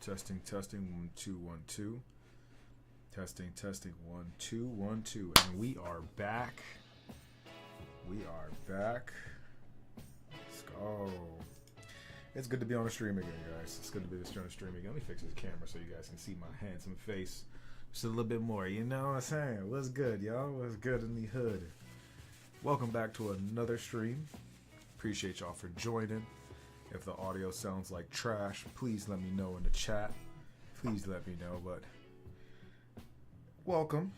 Testing, testing, 1, 2, 1, 2. Testing, testing, 1, 2, 1, 2. And we are back. We are back. Let's go. It's good to be on the stream again, guys. It's good to be on the stream again. Let me fix this camera so you guys can see my handsome face just a little bit more. You know what I'm saying? What's good, y'all? What's good in the hood? Welcome back to another stream. Appreciate y'all for joining. If the audio sounds like trash, please let me know in the chat. Please let me know. But welcome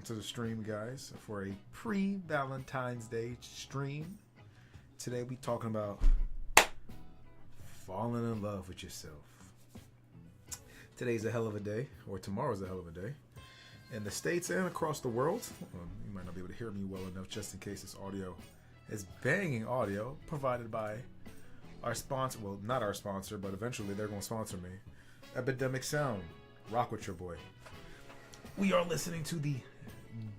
to the stream, guys, for a pre-Valentine's Day stream. Today we talking about falling in love with yourself. Today's a hell of a day, or tomorrow's a hell of a day. In the States and across the world, you might not be able to hear me well enough just in case this audio is banging audio provided by our sponsor. Well, not our sponsor, but eventually they're going to sponsor me. Epidemic Sound. Rock with your boy. We are listening to the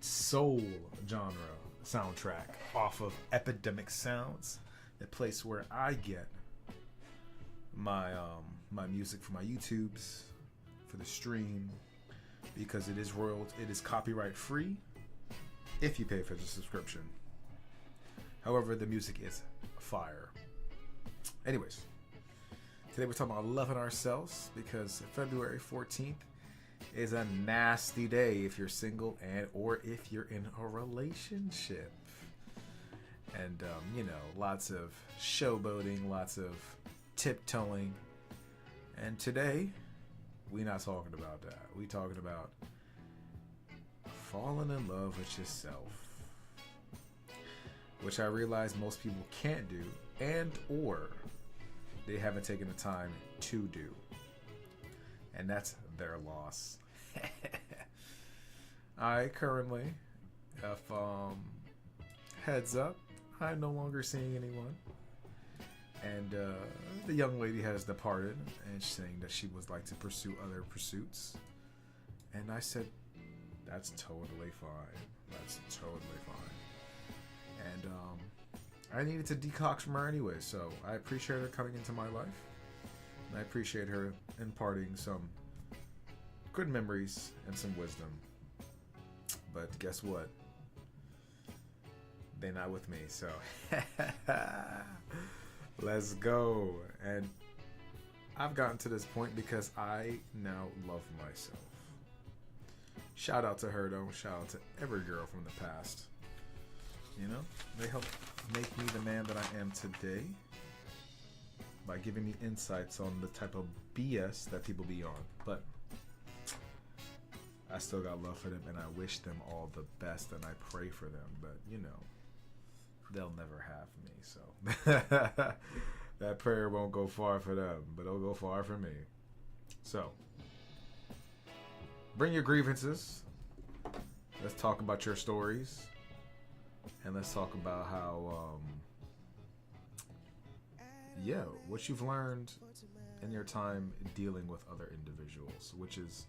soul genre soundtrack off of Epidemic Sounds, the place where I get my my music for my YouTubes, for the stream, because it is copyright free if you pay for the subscription. However, the music is fire. Anyways, today we're talking about loving ourselves because February 14th is a nasty day if you're single and or if you're in a relationship. And lots of showboating, lots of tiptoeing. And today, we're not talking about that. We're talking about falling in love with yourself, which I realize most people can't do and or they haven't taken the time to do. And that's their loss. I currently, heads up, I'm no longer seeing anyone. And the young lady has departed and saying that she would like to pursue other pursuits. And I said, that's totally fine. That's totally fine. And I needed to detox from her anyway, so I appreciate her coming into my life. And I appreciate her imparting some good memories and some wisdom. But guess what? They're not with me, so let's go. And I've gotten to this point because I now love myself. Shout out to her though. Shout out to every girl from the past. You know, they helped make me the man that I am today by giving me insights on the type of BS that people be on. But I still got love for them and I wish them all the best and I pray for them. But, they'll never have me. So that prayer won't go far for them, but it'll go far for me. So bring your grievances. Let's talk about your stories. And let's talk about how, what you've learned in your time dealing with other individuals, which is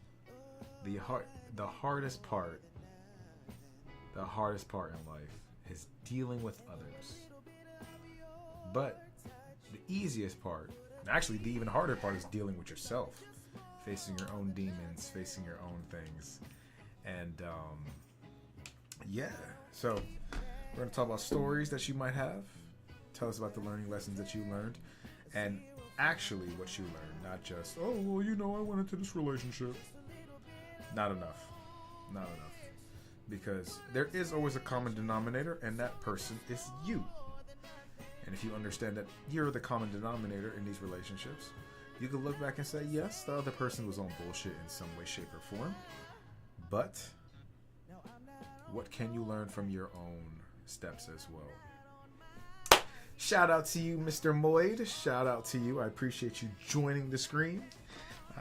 the hardest part. The hardest part in life is dealing with others. But the easiest part, actually the even harder part, is dealing with yourself, facing your own demons, facing your own things. And so we're going to talk about stories that you might have. Tell us about the learning lessons that you learned. And actually what you learned. Not just, I went into this relationship. Not enough. Not enough. Because there is always a common denominator, and that person is you. And if you understand that you're the common denominator in these relationships, you can look back and say, yes, the other person was on bullshit in some way, shape, or form. But what can you learn from your own steps as well? Shout out to you, Mr. Moyd. Shout out to you. I appreciate you joining the stream.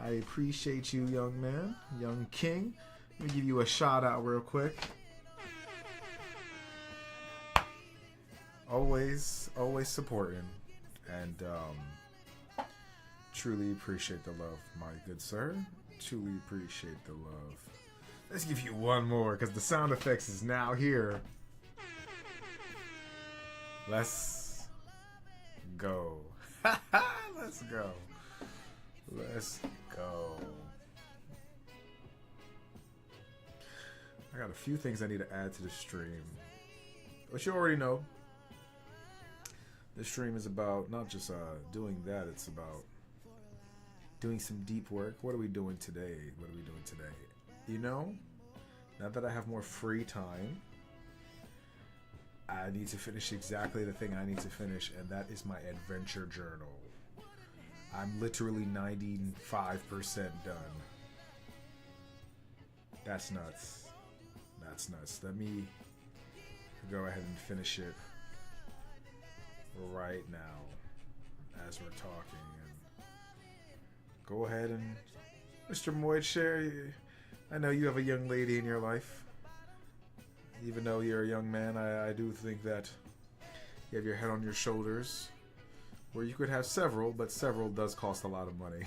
I appreciate you, young man, young king. Let me give you a shout out real quick. Always supporting. And truly appreciate the love, my good sir. Truly appreciate the love. Let's give you one more because the sound effects is now here. Let's go. Let's go. Let's go. I got a few things I need to add to the stream. But you already know. This stream is about not just doing that, it's about doing some deep work. What are we doing today? What are we doing today? You know, now that I have more free time, I need to finish exactly the thing I need to finish, and that is my adventure journal. I'm literally 95% done. That's nuts. That's nuts. Let me go ahead and finish it right now as we're talking. And go ahead and, Mr. Moyd, share. I know you have a young lady in your life. Even though you're a young man, I do think that you have your head on your shoulders, where you could have several, but several does cost a lot of money.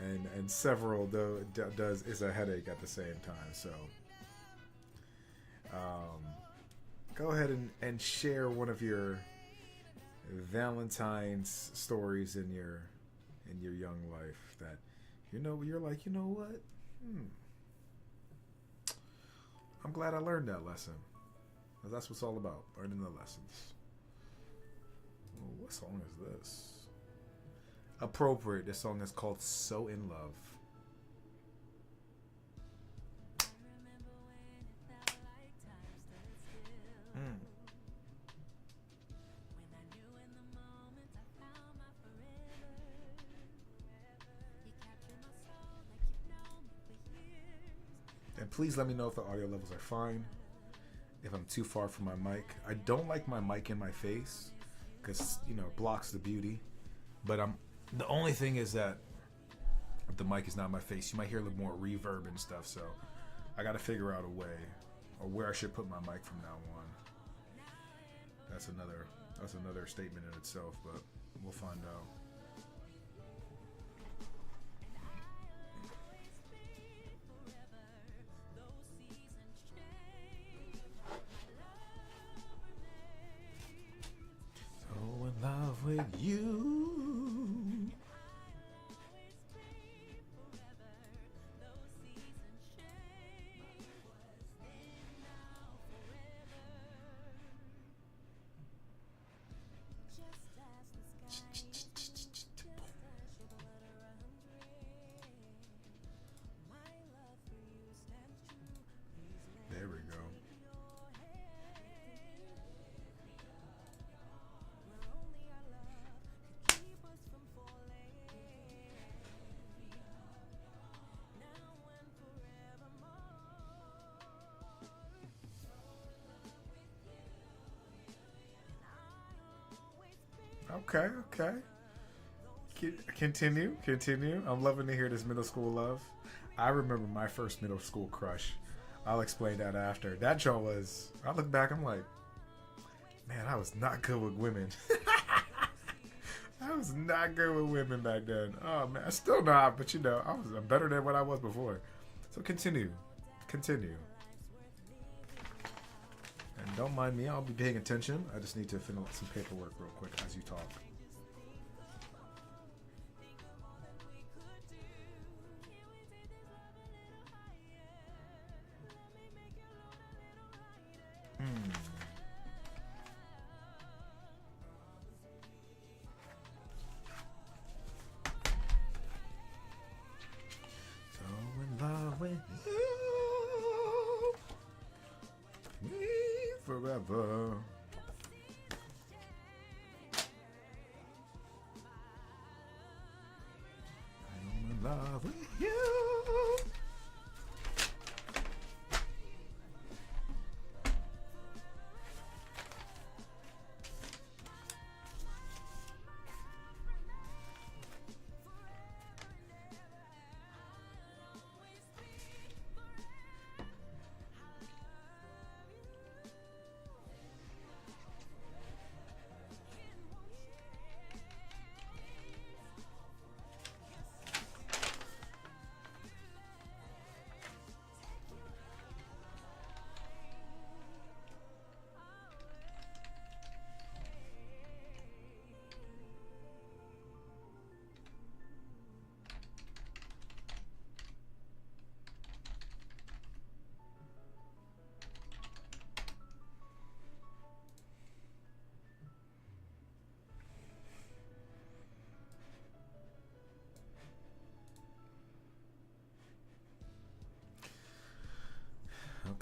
and several does is a headache at the same time. So go ahead and share one of your Valentine's stories in your young life that you're like, you know what? I'm glad I learned that lesson. That's what it's all about, learning the lessons. Well, what song is this? Appropriate. This song is called So In Love. And please let me know if the audio levels are fine. If I'm too far from my mic. I don't like my mic in my face because, it blocks the beauty. But the only thing is that if the mic is not in my face, you might hear a little more reverb and stuff. So I got to figure out a way or where I should put my mic from now on. That's another statement in itself, but we'll find out. Love with you. There we go. Okay. Continue. I'm loving to hear this middle school love. I remember my first middle school crush. I'll explain that after. That joke was, I look back, I'm like, man, I was not good with women. I was not good with women back then. Oh, man, I still not, but I'm better than what I was before. So continue. And don't mind me, I'll be paying attention. I just need to fill out some paperwork real quick as you talk. So in love with you, me forever. I'm in love with you.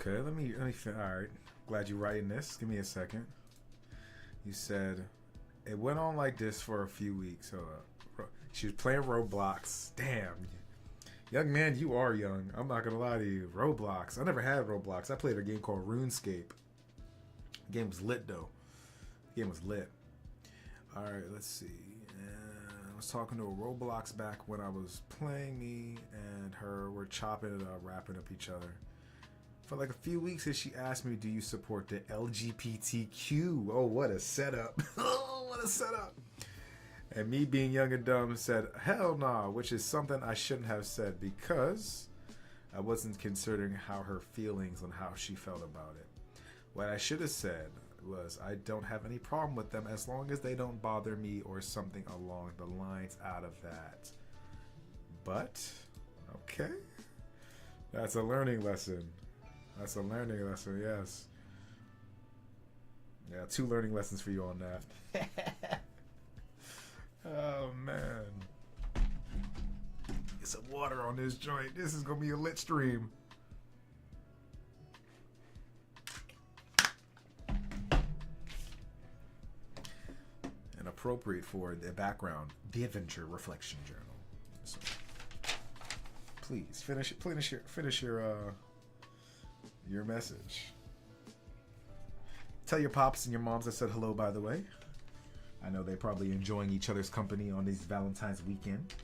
Okay, all right. Glad you're writing this. Give me a second. You said it went on like this for a few weeks. She was playing Roblox. Damn. Young man, you are young. I'm not gonna lie to you. Roblox. I never had Roblox. I played a game called RuneScape. The game was lit though. The game was lit. Alright, let's see. I was talking to a Roblox back when I was playing. Me and her were chopping it up, wrapping up each other. For like a few weeks, and she asked me, do you support the LGBTQ? Oh, what a setup. Oh, what a setup. And me being young and dumb said, hell nah, which is something I shouldn't have said because I wasn't considering how her feelings on how she felt about it. What I should have said was I don't have any problem with them as long as they don't bother me or something along the lines out of that. But, okay. That's a learning lesson. That's a learning lesson, yes. Yeah, 2 learning lessons for you on that. Oh, man. Get some water on this joint. This is going to be a lit stream. And appropriate for the background, the Adventure Reflection Journal. So, please, finish your message. Tell your pops and your moms I said hello, by the way. I know they're probably enjoying each other's company on this Valentine's weekend.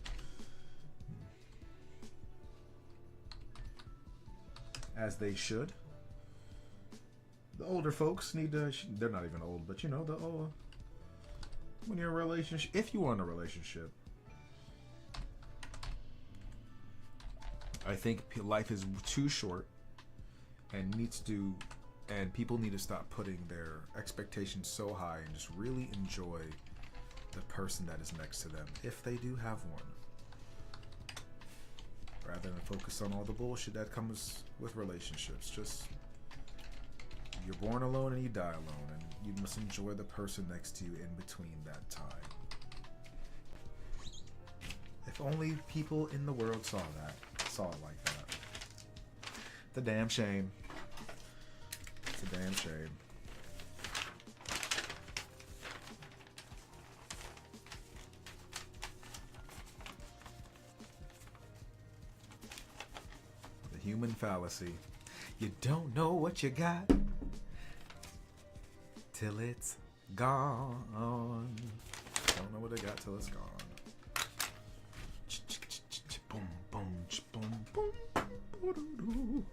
As they should. The older folks need to, they're not even old, but you know, when you're in a relationship, if you are in a relationship, I think life is too short and people need to stop putting their expectations so high and just really enjoy the person that is next to them, if they do have one, rather than focus on all the bullshit that comes with relationships. Just, you're born alone and you die alone, and you must enjoy the person next to you in between that time. If only people in the world saw it like that. It's a damn shame. It's a damn shame. The human fallacy. You don't know what you got till it's gone. Don't know what I got till it's gone. Boom, boom, boom, boom.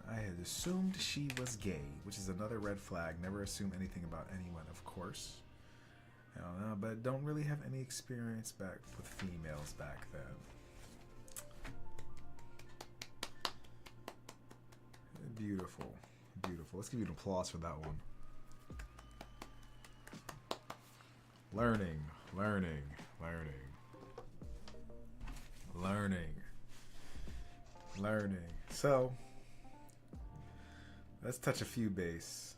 I had assumed she was gay, which is another red flag. Never assume anything about anyone, of course. I don't know, but don't really have any experience back with females back then. Beautiful, beautiful. Let's give you an applause for that one. Learning, learning, learning, learning, learning. So, let's touch a few base.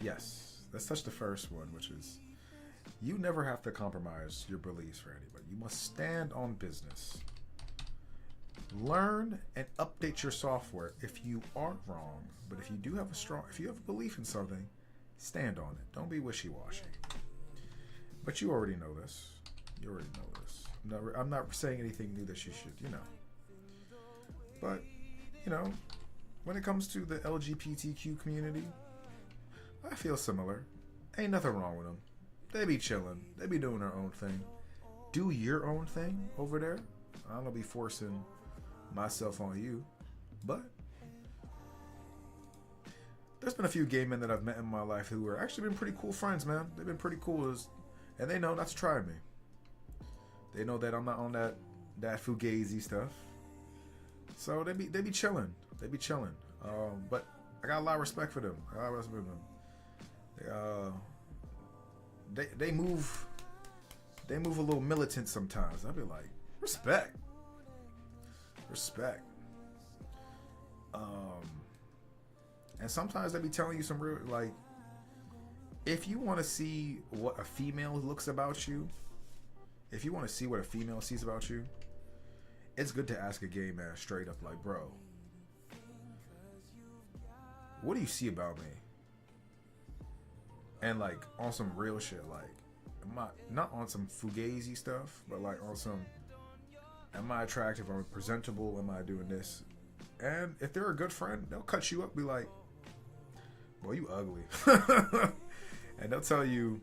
Yes, let's touch the first one, which is you never have to compromise your beliefs for anybody. You must stand on business. Learn and update your software if you aren't wrong, but if you do have if you have a belief in something, stand on it. Don't be wishy-washy. But you already know this. You already know this. I'm not saying anything new that you should, you know. But, you know, when it comes to the LGBTQ community, I feel similar. Ain't nothing wrong with them. They be chilling. They be doing their own thing. Do your own thing over there. I don't be forcing myself on you, but there's been a few gay men that I've met in my life who are actually been pretty cool friends, man. They've been pretty cool, and they know not to try me. They know that I'm not on that fugazi stuff, so they be chilling. They be chilling. But I got a lot of respect for them. They move a little militant sometimes. I'll be like, respect. And sometimes they be telling you some real, like, if you want to see what a female looks about you, if you want to see what a female sees about you, it's good to ask a gay man straight up, like, bro, what do you see about me? And like on some real shit, like, not on some fugazi stuff, but like on some, am I attractive? Am I presentable? Am I doing this? And if they're a good friend, they'll cut you up, be like, boy, you ugly. And they'll tell you,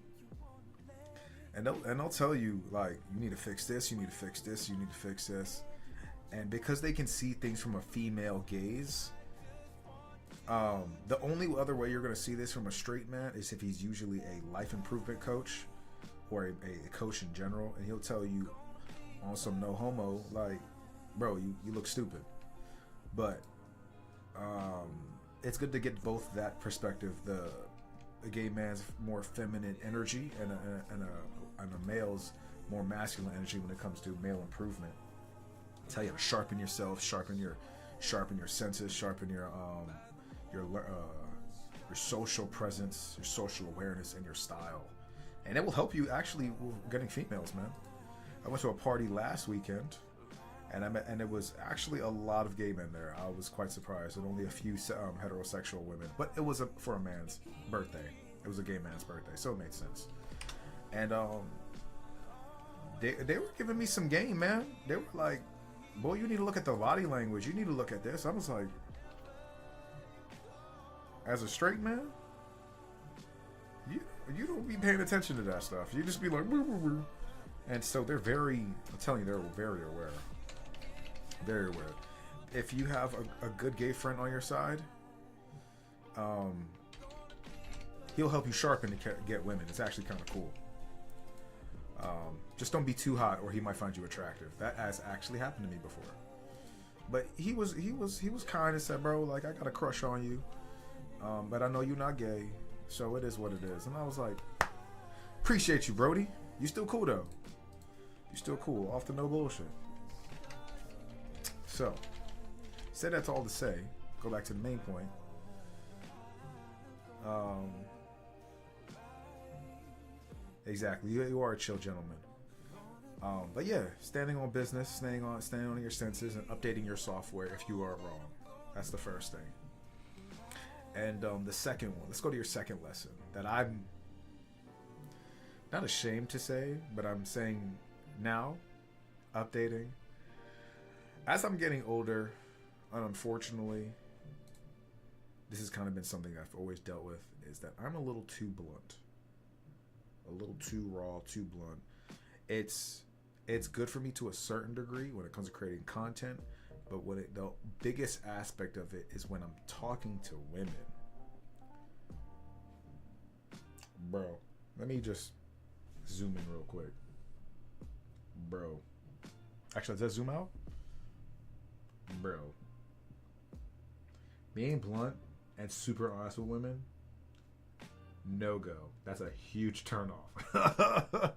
and they'll tell you, like, you need to fix this, you need to fix this, you need to fix this. And because they can see things from a female gaze, the only other way you're going to see this from a straight man is if he's usually a life improvement coach or a coach in general, and he'll tell you on some no homo, like, bro, you look stupid. But it's good to get both that perspective, the gay man's more feminine energy and a male's more masculine energy when it comes to male improvement. Tell you how to sharpen yourself, sharpen your senses, sharpen your social presence, your social awareness, and your style. And it will help you actually with getting females, man. I went to a party last weekend, and it was actually a lot of gay men there. I was quite surprised, and only a few heterosexual women. But it was for a man's birthday. It was a gay man's birthday, so it made sense. And they were giving me some game, man. They were like, boy, you need to look at the body language. You need to look at this. I was like, as a straight man, you don't be paying attention to that stuff. You just be like, woo, woo, woo. And so they're I'm telling you, they're very aware. Very aware. If you have a good gay friend on your side, he'll help you sharpen to get women. It's actually kind of cool. Just don't be too hot, or he might find you attractive. That has actually happened to me before. But he was kind and said, bro, like, I got a crush on you, but I know you're not gay, so it is what it is. And I was like, appreciate you, Brody. You still cool though. You still cool. Off the no bullshit. So, said that's all to say. Go back to the main point. Exactly. You are a chill gentleman. But yeah, standing on business, standing on your senses, and updating your software if you are wrong. That's the first thing. And the second one, let's go to your second lesson that I'm not ashamed to say, but I'm saying now, updating. As I'm getting older, and unfortunately, this has kind of been something I've always dealt with, is that I'm a little too blunt. A little too raw, too blunt. It's good for me to a certain degree when it comes to creating content, but the biggest aspect of it is when I'm talking to women. Bro, let me just zoom in real quick. Bro. Actually, does that zoom out? Bro. Being blunt and super honest with women, no go. That's a huge turn off.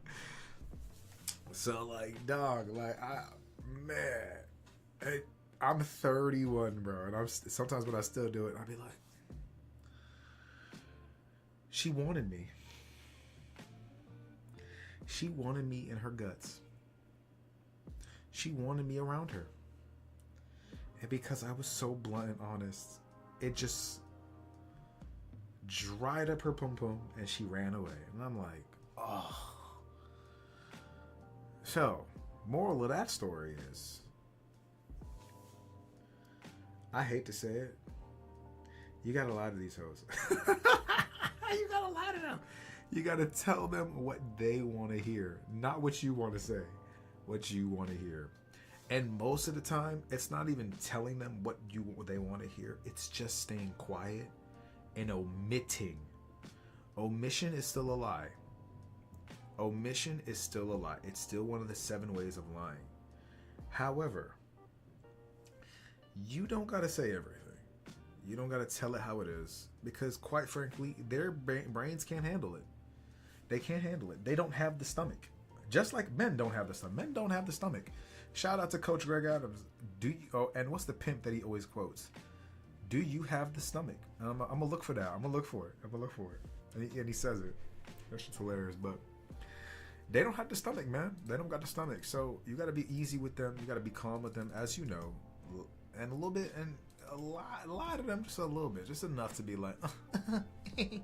So, like, dog, like, I'm 31, bro, and sometimes when I still do it, I'll be like, she wanted me. She wanted me in her guts. She wanted me around her. And because I was so blunt and honest, it just dried up her pum-pum and she ran away. And I'm like, oh. So, moral of that story is, I hate to say it, you gotta lie to these hoes. You gotta lie to them. You gotta tell them what they want to hear, not what you want to say, what you want to hear. And most of the time, it's not even telling them what they want to hear. It's just staying quiet and omitting. Omission is still a lie. Omission is still a lie. It's still one of the 7 ways of lying. However, you don't gotta say everything. You don't gotta tell it how it is, because quite frankly, their brains can't handle it. They can't handle it. They don't have the stomach. Just like men don't have the stomach. Men don't have the stomach. Shout out to Coach Greg Adams. And what's the pimp that he always quotes? Do you have the stomach? I'm gonna look for that. I'm gonna look for it. And he says it. That shit's hilarious. But they don't have the stomach, man. They don't got the stomach. So you got to be easy with them. You got to be calm with them, as you know, and a little bit, and a lot of them, just a little bit, just enough to be like, and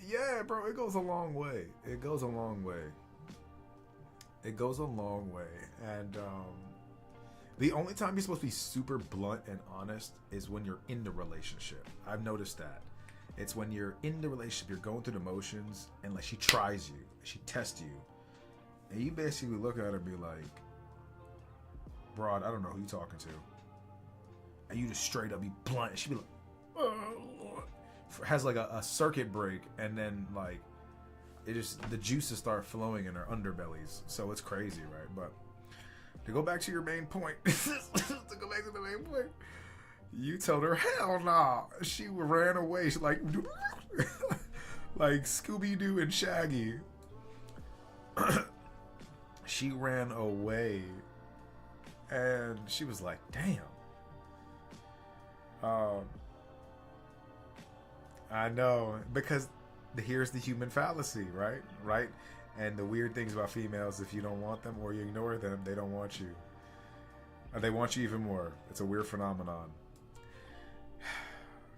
yeah, bro, it goes a long way. It goes a long way. It goes a long way. And the only time you're supposed to be super blunt and honest is when you're in the relationship. I've noticed that. It's when you're in the relationship, you're going through the motions, and like she tries you, she tests you, and you basically look at her and be like, broad, I don't know who you talking to. And you just straight up be blunt, and she be like, oh. Has like a circuit break, and then like it just, the juices start flowing in her underbellies. So it's crazy, right? But to go back to your main point, you told her, hell nah. She ran away. She like like Scooby-Doo and Shaggy. She ran away. And she was like, damn. I know. Because here's the human fallacy, right? Right? And the weird things about females, if you don't want them or you ignore them, they don't want you. Or they want you even more. It's a weird phenomenon.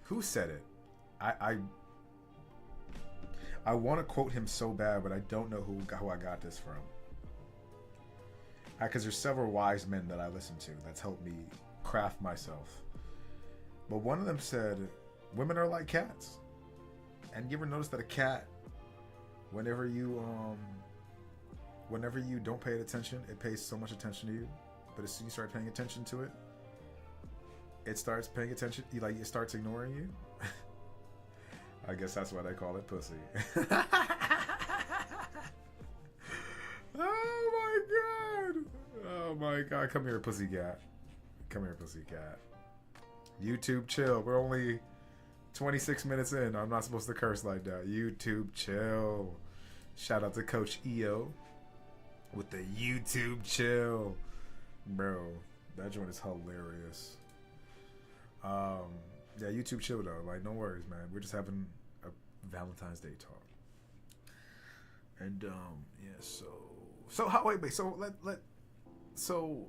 Who said it? I want to quote him so bad, but I don't know who I got this from. Because there's several wise men that I listen to that's helped me craft myself. But one of them said, women are like cats. And you ever notice that a cat, whenever you don't pay it attention, it pays so much attention to you. But as soon as you start paying attention to it, it starts paying attention. It starts ignoring you. I guess that's why they call it pussy. Oh my god. Come here, pussycat. Come here, pussycat. YouTube chill. We're only 26 minutes in. I'm not supposed to curse like that. YouTube chill. Shout out to Coach EO with the YouTube chill. Bro, that joint is hilarious. Yeah, YouTube chill though. Like, no worries, man. We're just having a Valentine's Day talk. And yeah, so how wait, so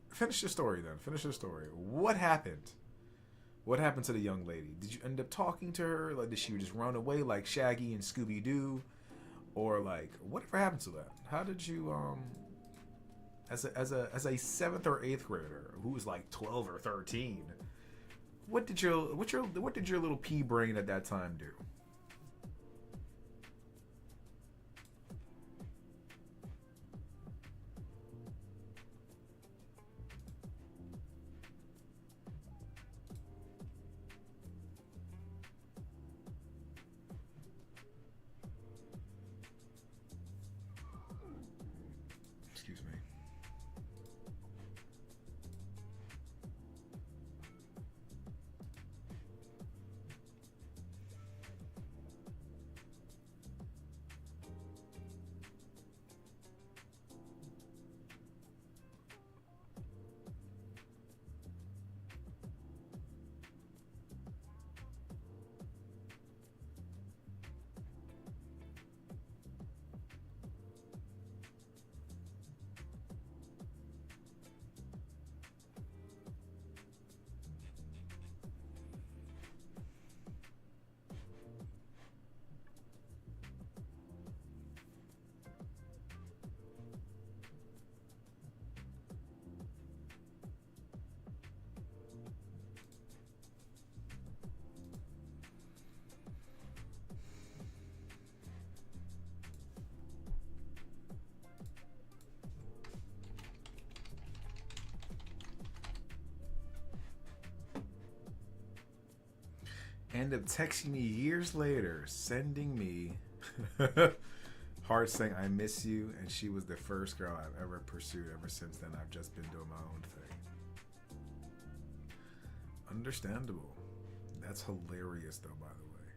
finish your story then. Finish your story. What happened? What happened to the young lady? Did you end up talking to her? Like, did she just run away like Shaggy and Scooby-Doo? Or like, whatever happened to that? How did you as a 7th or 8th grader who was like 12 or 13, what did your little pea brain at that time do? Excuse me. End up texting me years later, sending me heart saying, I miss you, and she was the first girl I've ever pursued. Ever since then, I've just been doing my own thing. Understandable. That's hilarious, though, by the way.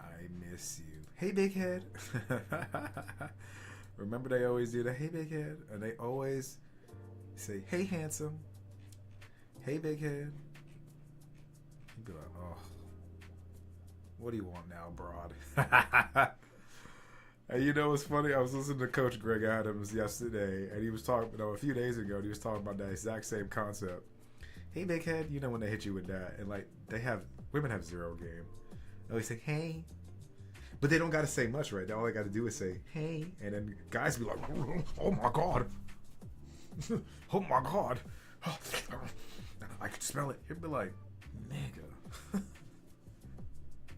I miss you. Hey, big head. Remember they always do the, hey, big head? And they always say, hey, handsome. Hey, big head. be like, oh, what do you want now, broad? And you know what's funny? I was listening to Coach Greg Adams yesterday, and he was talking, a few days ago, and he was talking about that exact same concept. Hey, big head, you know when they hit you with that, and like women have zero game. They always say, hey, but they don't got to say much, right? All they got to do is say, hey, and then guys be like, oh my god, oh my god, I can smell it. It'd be like, nigga,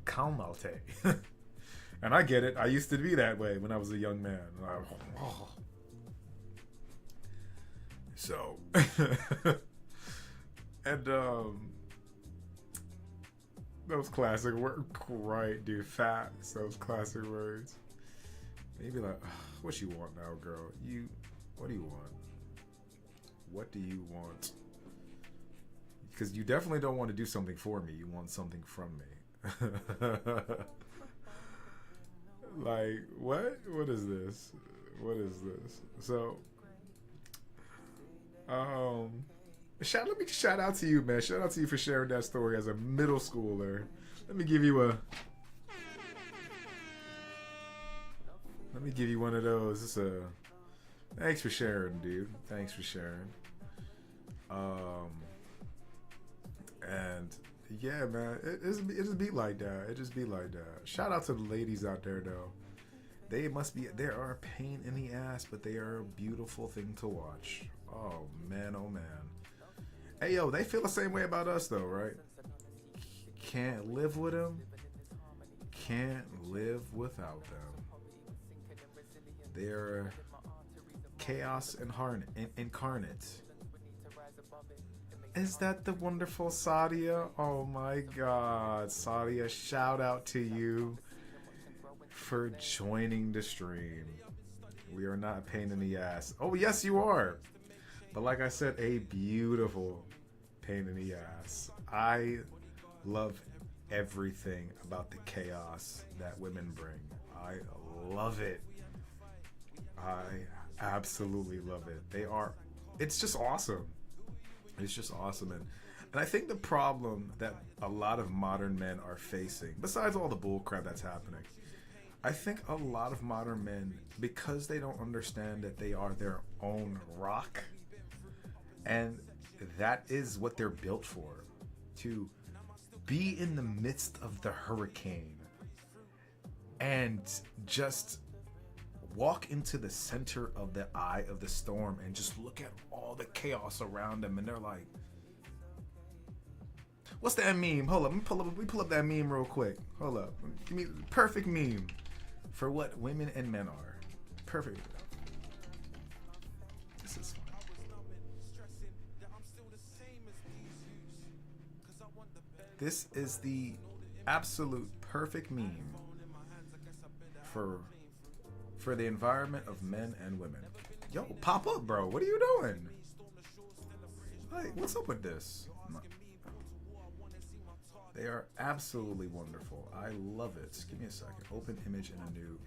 calmate. And I get it. I used to be that way when I was a young man. Like, oh. So, and those classic words, right, dude? Facts. Those classic words. You'd be like, what you want now, girl? What do you want? What do you want? Because you definitely don't want to do something for me. You want something from me. Like, what? What is this? What is this? So, let me shout out to you, man. Shout out to you for sharing that story as a middle schooler. Let me give you one of those. It's thanks for sharing, dude. Thanks for sharing. And yeah, man, it just be like that. It just be like that. Shout out to the ladies out there, though. They are a pain in the ass, but they are a beautiful thing to watch. Oh man, oh man. Hey yo, they feel the same way about us though, right? Can't live with them. Can't live without them. They're chaos incarnate. Is that the wonderful Sadia? Oh my god, Sadia, shout out to you for joining the stream. We are not a pain in the ass. Oh yes, you are. But like I said, a beautiful pain in the ass. I love everything about the chaos that women bring. I love it. I absolutely love it. It's just awesome. It's just awesome. And I think the problem that a lot of modern men are facing, besides all the bullcrap that's happening, I think a lot of modern men, because they don't understand that they are their own rock, and that is what they're built for, to be in the midst of the hurricane and just walk into the center of the eye of the storm and just look at all the chaos around them, and they're like, what's that meme? Hold up, let me pull up that meme real quick. Hold up. Give me the perfect meme for what women and men are. Perfect. This is fun. This is the absolute perfect meme for the environment of men and women. Yo, pop up, bro. What are you doing? Like, what's up with this? They are absolutely wonderful. I love it. Give me a second. Open image in a new.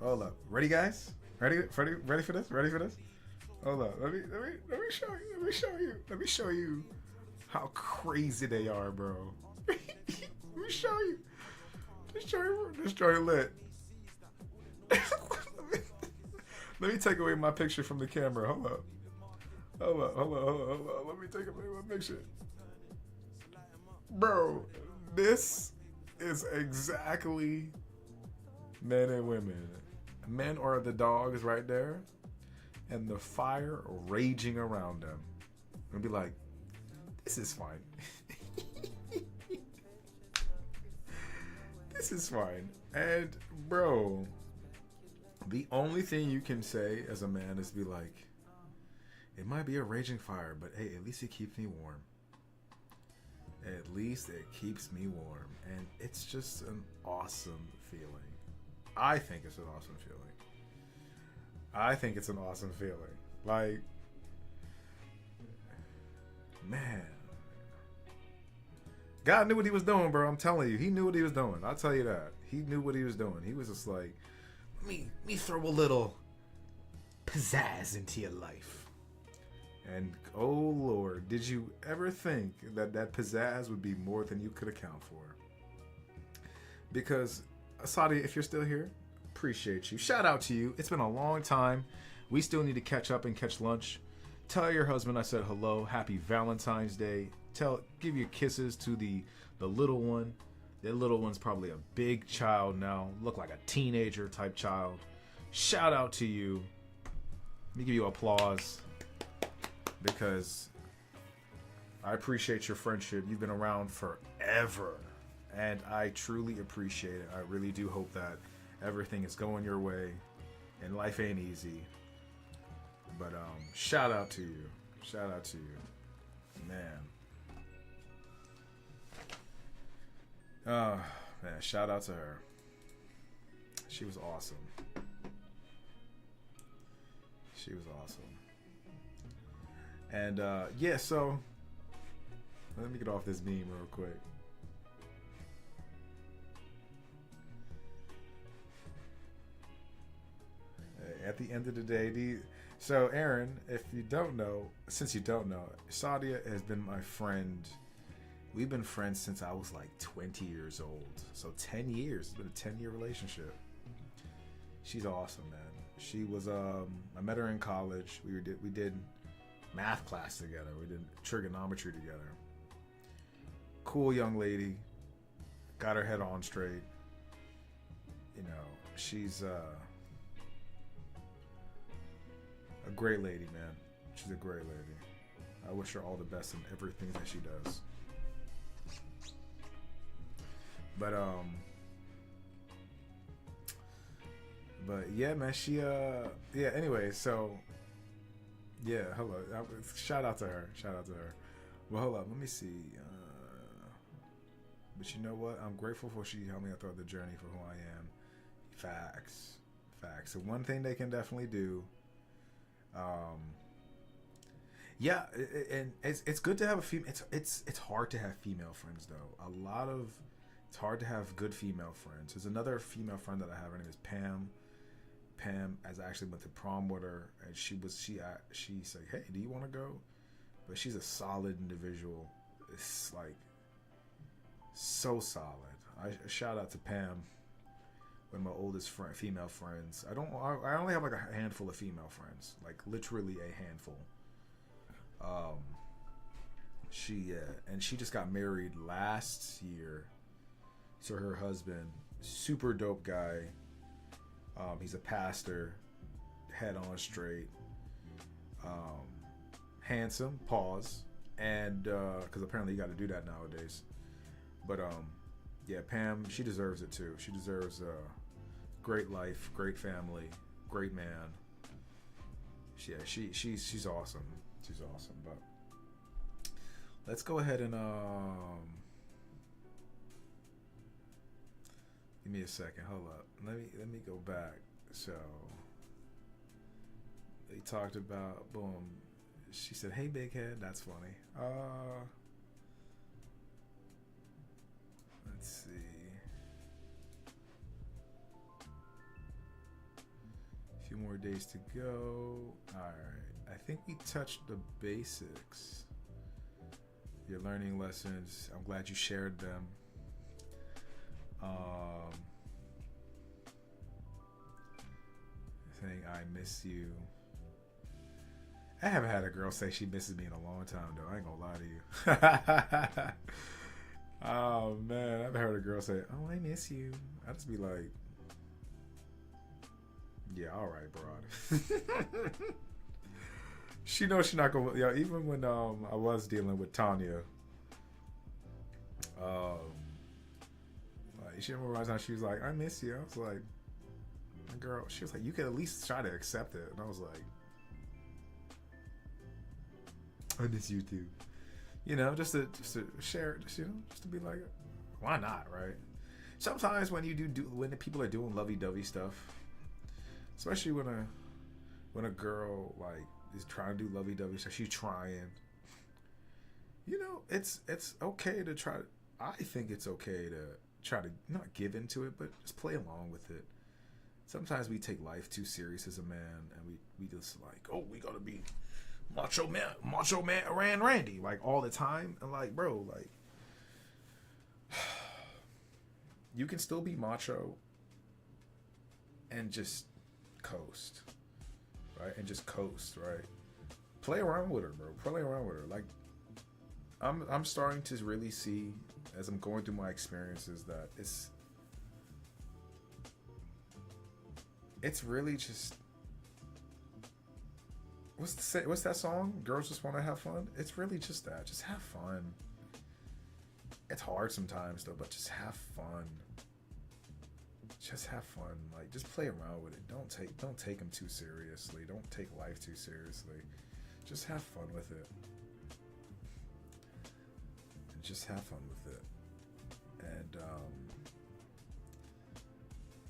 Hold up. Ready, guys? Ready for this? Ready for this? Hold up. Let me show you. Let me show you how crazy they are, bro. Let me show you. This joint lit. Let me take away my picture from the camera. Hold up. Let me take away my picture. Bro, this is exactly men and women. Men are the dogs right there, and the fire raging around them. And be like, this is fine. This is fine. And bro, the only thing you can say as a man is be like, it might be a raging fire, but hey, at least it keeps me warm. At least it keeps me warm. And it's just an awesome feeling. I think it's an awesome feeling. Like, man. God knew what he was doing, bro. I'm telling you. He knew what he was doing. I'll tell you that. He knew what he was doing. He was just like, me throw a little pizzazz into your life. And oh Lord, did you ever think that that pizzazz would be more than you could account for? Because, Sadia, if you're still here, appreciate you. Shout out to you. It's been a long time. We still need to catch up and catch lunch. Tell your husband I said hello. Happy Valentine's Day. Give your kisses to the little one. That little one's probably a big child now. Look like a teenager type child. Shout out to you. Let me give you applause because I appreciate your friendship. You've been around forever, and I truly appreciate it. I really do hope that everything is going your way, and life ain't easy. But shout out to you. Shout out to you. Man. Man, shout out to her. She was awesome. She was awesome. And yeah, so let me get off this meme real quick. At the end of the day, so Aaron, if you don't know, since you don't know, Sadia has been my friend. We've been friends since I was like 20 years old. So 10 years. It's been a 10-year relationship. She's awesome, man. She was I met her in college. We did math class together. We did trigonometry together. Cool young lady. Got her head on straight. You know, she's a great lady, man. She's a great lady. I wish her all the best in everything that she does. But yeah, man, she yeah, anyway, so yeah, hello. Shout out to her. Well, hold up, let me see. But you know what? I'm grateful for she helped me throughout the journey for who I am. Facts. So one thing they can definitely do, yeah, and it's good to have a female. It's hard to have female friends though. It's hard to have good female friends. There's another female friend that I have. Her name is Pam. Pam, as I actually went to prom with her, and she said, "Hey, do you want to go?" But she's a solid individual. It's like so solid. I shout out to Pam, one of my oldest female friends. I only have like a handful of female friends, like literally a handful. She just got married last year to her husband, super dope guy. He's a pastor, head on straight, handsome, pause, and because apparently you got to do that nowadays. But yeah, Pam, she deserves it too. She deserves a great life, great family, great man. Yeah, she's awesome. She's awesome. But let's go ahead and give me a second. Hold up. Let me go back. So they talked about boom. She said, "Hey, big head." That's funny. Let's see. A few more days to go. All right. I think we touched the basics. Your learning lessons. I'm glad you shared them. Saying I miss you. I haven't had a girl say she misses me in a long time though. I ain't gonna lie to you. Oh man, I've heard a girl say, "Oh, I miss you." I just be like, "Yeah, all right, broad." She knows she's not gonna. Yeah, even when I was dealing with Tanya, like she remembers how she was like, "I miss you." I was like, "Girl," she was like, "You could at least try to accept it," and I was like, "I miss you too." You know, just to share, just to be like, why not, right? Sometimes when you when the people are doing lovey-dovey stuff, especially when a girl like is trying to do lovey-dovey stuff, she's trying. You know, it's okay to try. I think it's okay to try to not give into it, but just play along with it. Sometimes we take life too serious as a man, and we just like, oh, we gotta be Macho Man Randy, like all the time, and like, bro, like, you can still be macho and just coast, right? And just coast, right? Play around with her, bro. Play around with her. Like, I'm starting to really see as I'm going through my experiences that it's really just what's that song? Girls just want to have fun. It's really just that. Just have fun. It's hard sometimes though, but just have fun. Just have fun. Like, just play around with it. Don't take them too seriously. Don't take life too seriously. Just have fun with it. Just have fun with it. And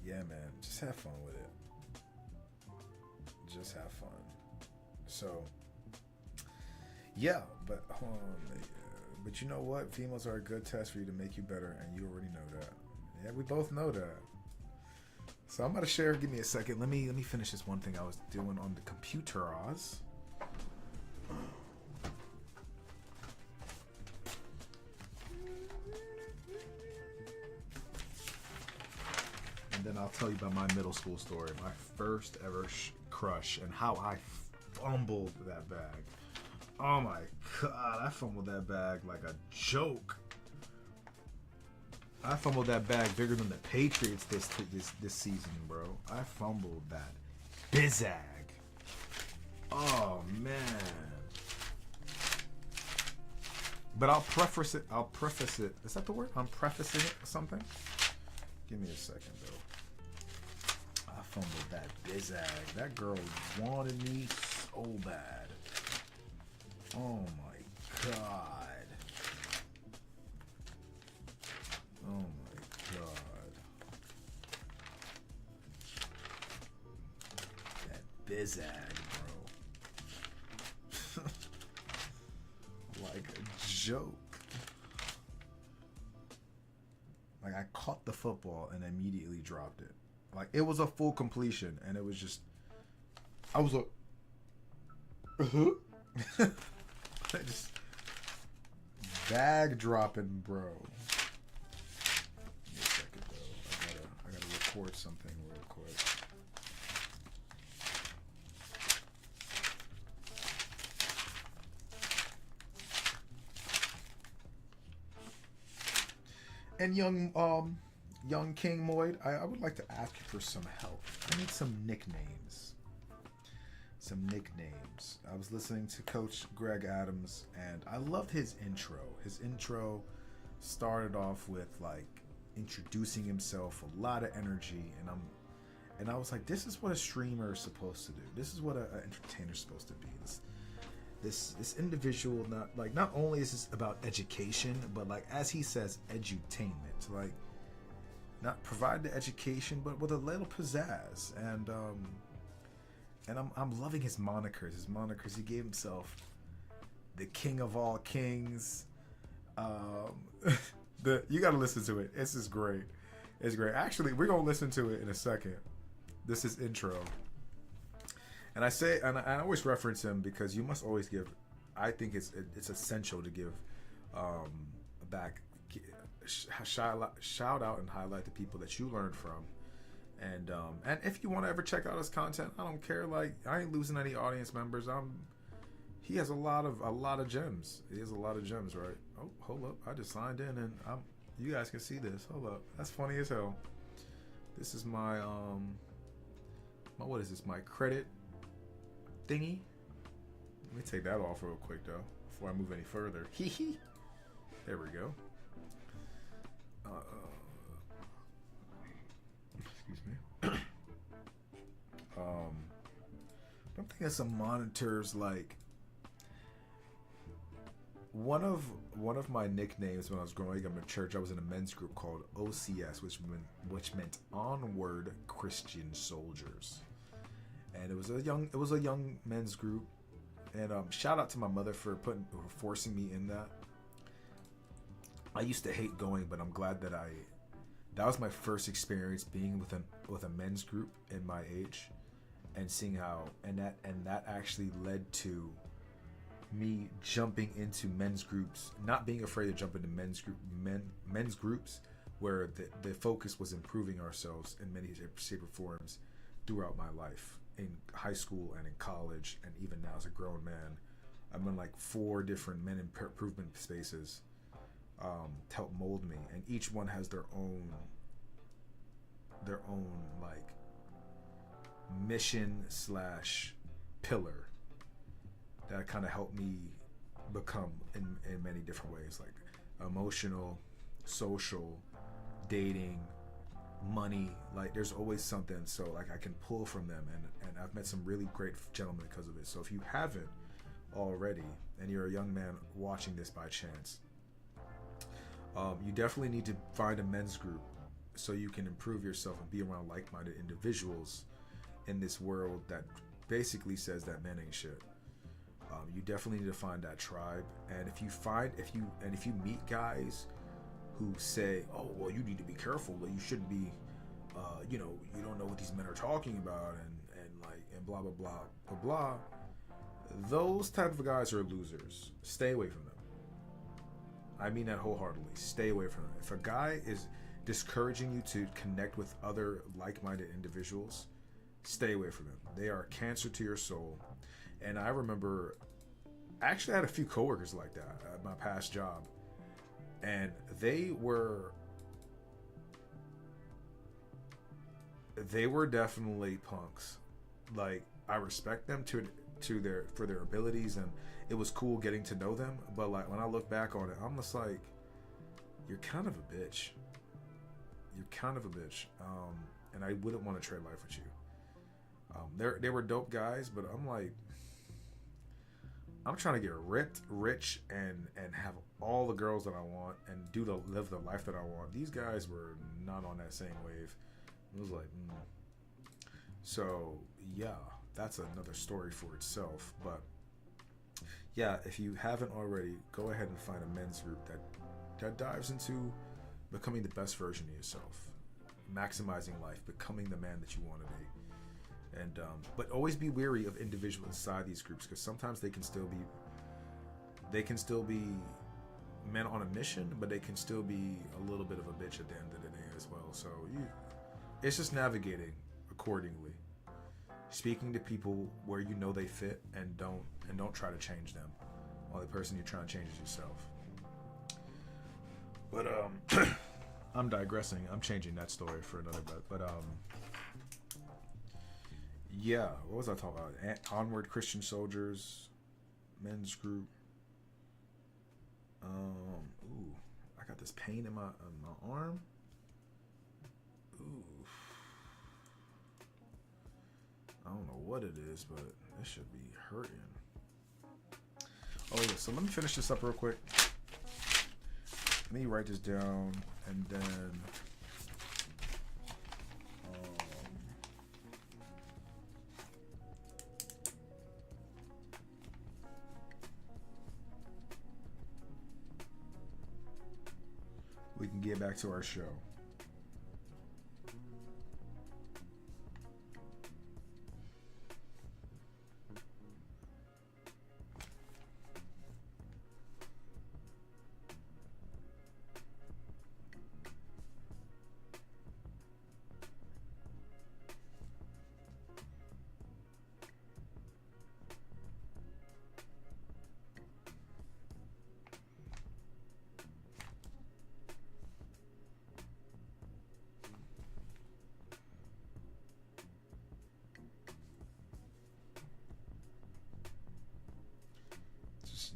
yeah, man, just have fun with it. Just have fun. So yeah, but but you know what? Females are a good test for you to make you better, and you already know that. Yeah, we both know that. So I'm gonna share. Give me a second. Let me finish this one thing I was doing on the computer. And then I'll tell you about my middle school story, my first ever crush, and how I fumbled that bag. Oh my god, I fumbled that bag like a joke. I fumbled that bag bigger than the Patriots this season, bro. I fumbled that bizag. Oh man. But I'll preface it. Is that the word? I'm prefacing it or something? Give me a second though. I fumbled that bizag. That girl wanted me so bad. Oh my god. Oh my god. That bizag, bro. Like a joke. Like, I caught the football and immediately dropped it. Like, it was a full completion, and it was just, I was like, I just bag dropping, bro. Give me a second though. I gotta record something real quick. And young King Moyd, I would like to ask you for some help. I need some nicknames. I was listening to Coach Greg Adams, and I loved his intro. His intro started off with like introducing himself, a lot of energy, and I was like, this is what a streamer is supposed to do. This is what an entertainer is supposed to be. This individual, not only is this about education, but like, as he says, edutainment. Like, not provide the education, but with a little pizzazz. And I'm loving his monikers. He gave himself the King of All Kings. You got to listen to it. This is great. It's great. Actually, we're gonna listen to it in a second. This is intro. And I always reference him because you must always give. I think it's essential to give back, shout out and highlight the people that you learned from, and if you want to ever check out his content, I don't care. Like, I ain't losing any audience members. He has a lot of gems. He has a lot of gems, right? Oh, hold up! I just signed in, and you guys can see this. Hold up, that's funny as hell. This is my what is this? My credit thingy. Let me take that off real quick though before I move any further. There we go. Excuse me. I'm thinking of some monitors. Like, one of my nicknames when I was growing up in church, I was in a men's group called OCS, which meant Onward Christian Soldiers. And it was a young men's group, and shout out to my mother for forcing me in that. I used to hate going, but I'm glad that was my first experience being with a men's group in my age, and seeing how and that actually led to me jumping into men's groups, not being afraid to jump into men's groups, where the focus was improving ourselves in many shape or forms throughout my life, in high school and in college, and even now as a grown man. I'm in like 4 different men improvement spaces to help mold me, and each one has their own like mission slash pillar that kind of helped me become in many different ways, like emotional, social, dating, money. Like there's always something, so like I can pull from them, and I've met some really great gentlemen because of it. So if you haven't already and you're a young man watching this by chance, you definitely need to find a men's group so you can improve yourself and be around like-minded individuals in this world that basically says that men ain't shit. You definitely need to find that tribe, and if you meet guys who say, "Oh, well, you need to be careful. You shouldn't be, you don't know what these men are talking about," and blah blah blah blah blah. Those type of guys are losers. Stay away from them. I mean that wholeheartedly. Stay away from them. If a guy is discouraging you to connect with other like-minded individuals, stay away from them. They are a cancer to your soul. And I remember, actually, I had a few coworkers like that at my past job, and they were definitely punks. Like, I respect them for their abilities, and it was cool getting to know them. But like when I look back on it, I'm just like, you're kind of a bitch. You're kind of a bitch, and I wouldn't want to trade life with you. They were dope guys, but I'm like, I'm trying to get ripped, rich, and have all the girls that I want and live the life that I want. These guys were not on that same wave. It was like, So yeah, that's another story for itself. But yeah, if you haven't already, go ahead and find a men's group that dives into becoming the best version of yourself, maximizing life, becoming the man that you want to be. And but always be wary of individuals inside these groups, because sometimes they can still be men on a mission, but they can still be a little bit of a bitch at the end of the day as well. So it's just navigating accordingly, speaking to people where you know they fit, and don't try to change them. Only person you're trying to change is yourself. But I'm digressing. I'm changing that story for another bit. But yeah, what was I talking about? Onward Christian Soldiers, men's group. Ooh, I got this pain in my arm. Ooh, I don't know what it is, but it should be hurting. Oh yeah, so let me finish this up real quick. Let me write this down, and then we can get back to our show.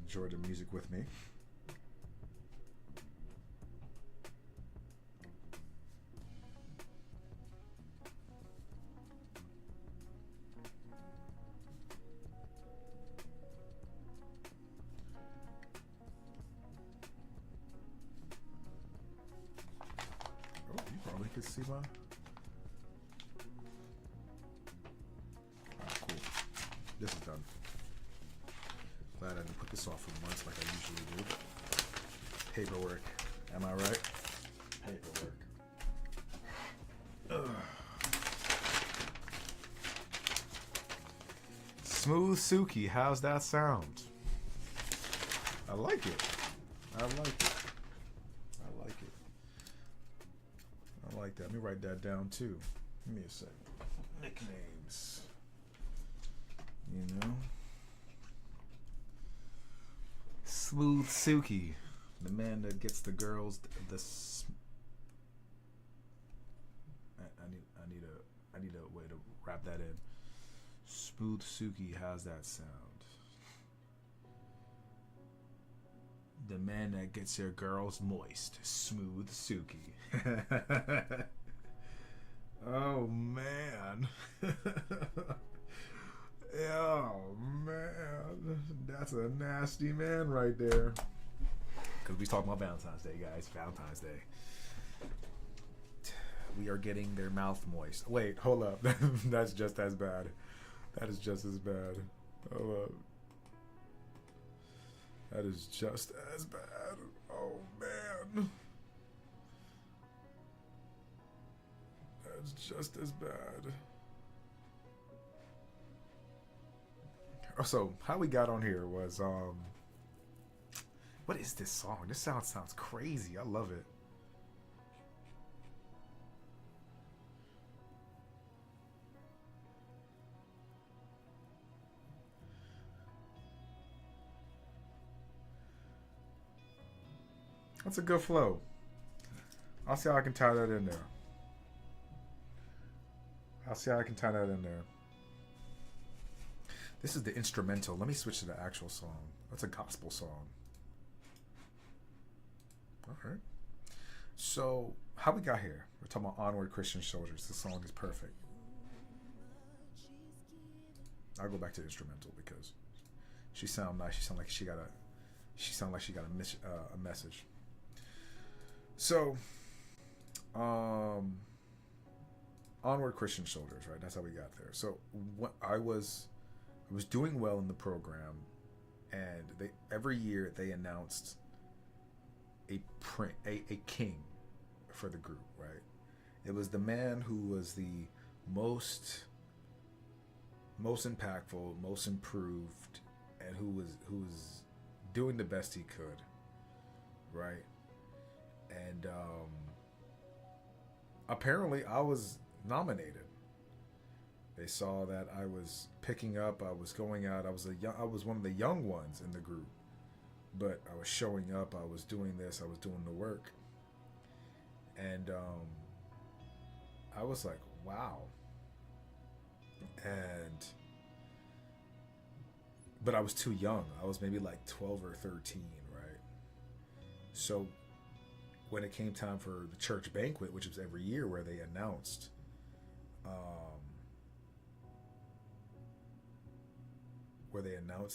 Enjoy the music with me. Oh, you probably could see my... Alright, cool. This is done. Glad I didn't put this off for months like I usually do. Paperwork. Am I right? Paperwork. Ugh. Smooth Suki, how's that sound? I like it. I like it. I like it. I like that. Let me write that down too. Give me a sec. Nicknames. You know? Smooth Suki. The man that gets the girls I need a way to wrap that in. Smooth Suki, how's that sound? The man that gets your girls moist. Smooth Suki. Oh man. Oh man. That's a nasty man right there. Because we talking about Valentine's Day, guys. Valentine's Day. We are getting their mouth moist. Wait, hold up. That's just as bad. That is just as bad. Hold up. That is just as bad. Oh, man. That's just as bad. So, how we got on here was, what is this song? This sounds crazy. I love it. That's a good flow. I'll see how I can tie that in there. This is the instrumental. Let me switch to the actual song. That's a gospel song. Alright. So, how we got here? We're talking about Onward Christian Soldiers. The song is perfect. I'll go back to the instrumental because she sound nice. She sound like she got a message. So, Onward Christian Soldiers, right? That's how we got there. So, what I was doing well in the program, and every year they announced a king for the group, right? It was the man who was the most impactful, most improved, and who was doing the best he could, right? And apparently I was nominated. They saw that I was picking up, I was going out, I was one of the young ones in the group, but I was showing up, I was doing this, I was doing the work, and I was like, wow. But I was too young. I was maybe like 12 or 13, right? So when it came time for the church banquet, which was every year where they announced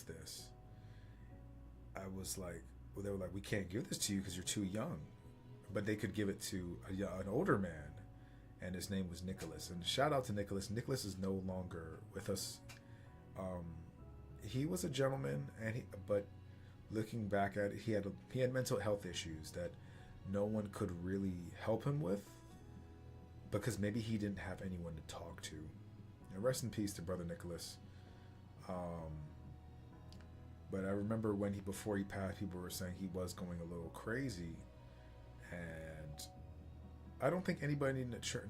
this, I was like, well, they were like, we can't give this to you because you're too young. But they could give it to an older man, and his name was Nicholas. And shout out to Nicholas. Nicholas is no longer with us. He was a gentleman, but looking back at it, he had mental health issues that no one could really help him with because maybe he didn't have anyone to talk to. And rest in peace to Brother Nicholas. But I remember before he passed, people were saying he was going a little crazy, and I don't think anybody in the church,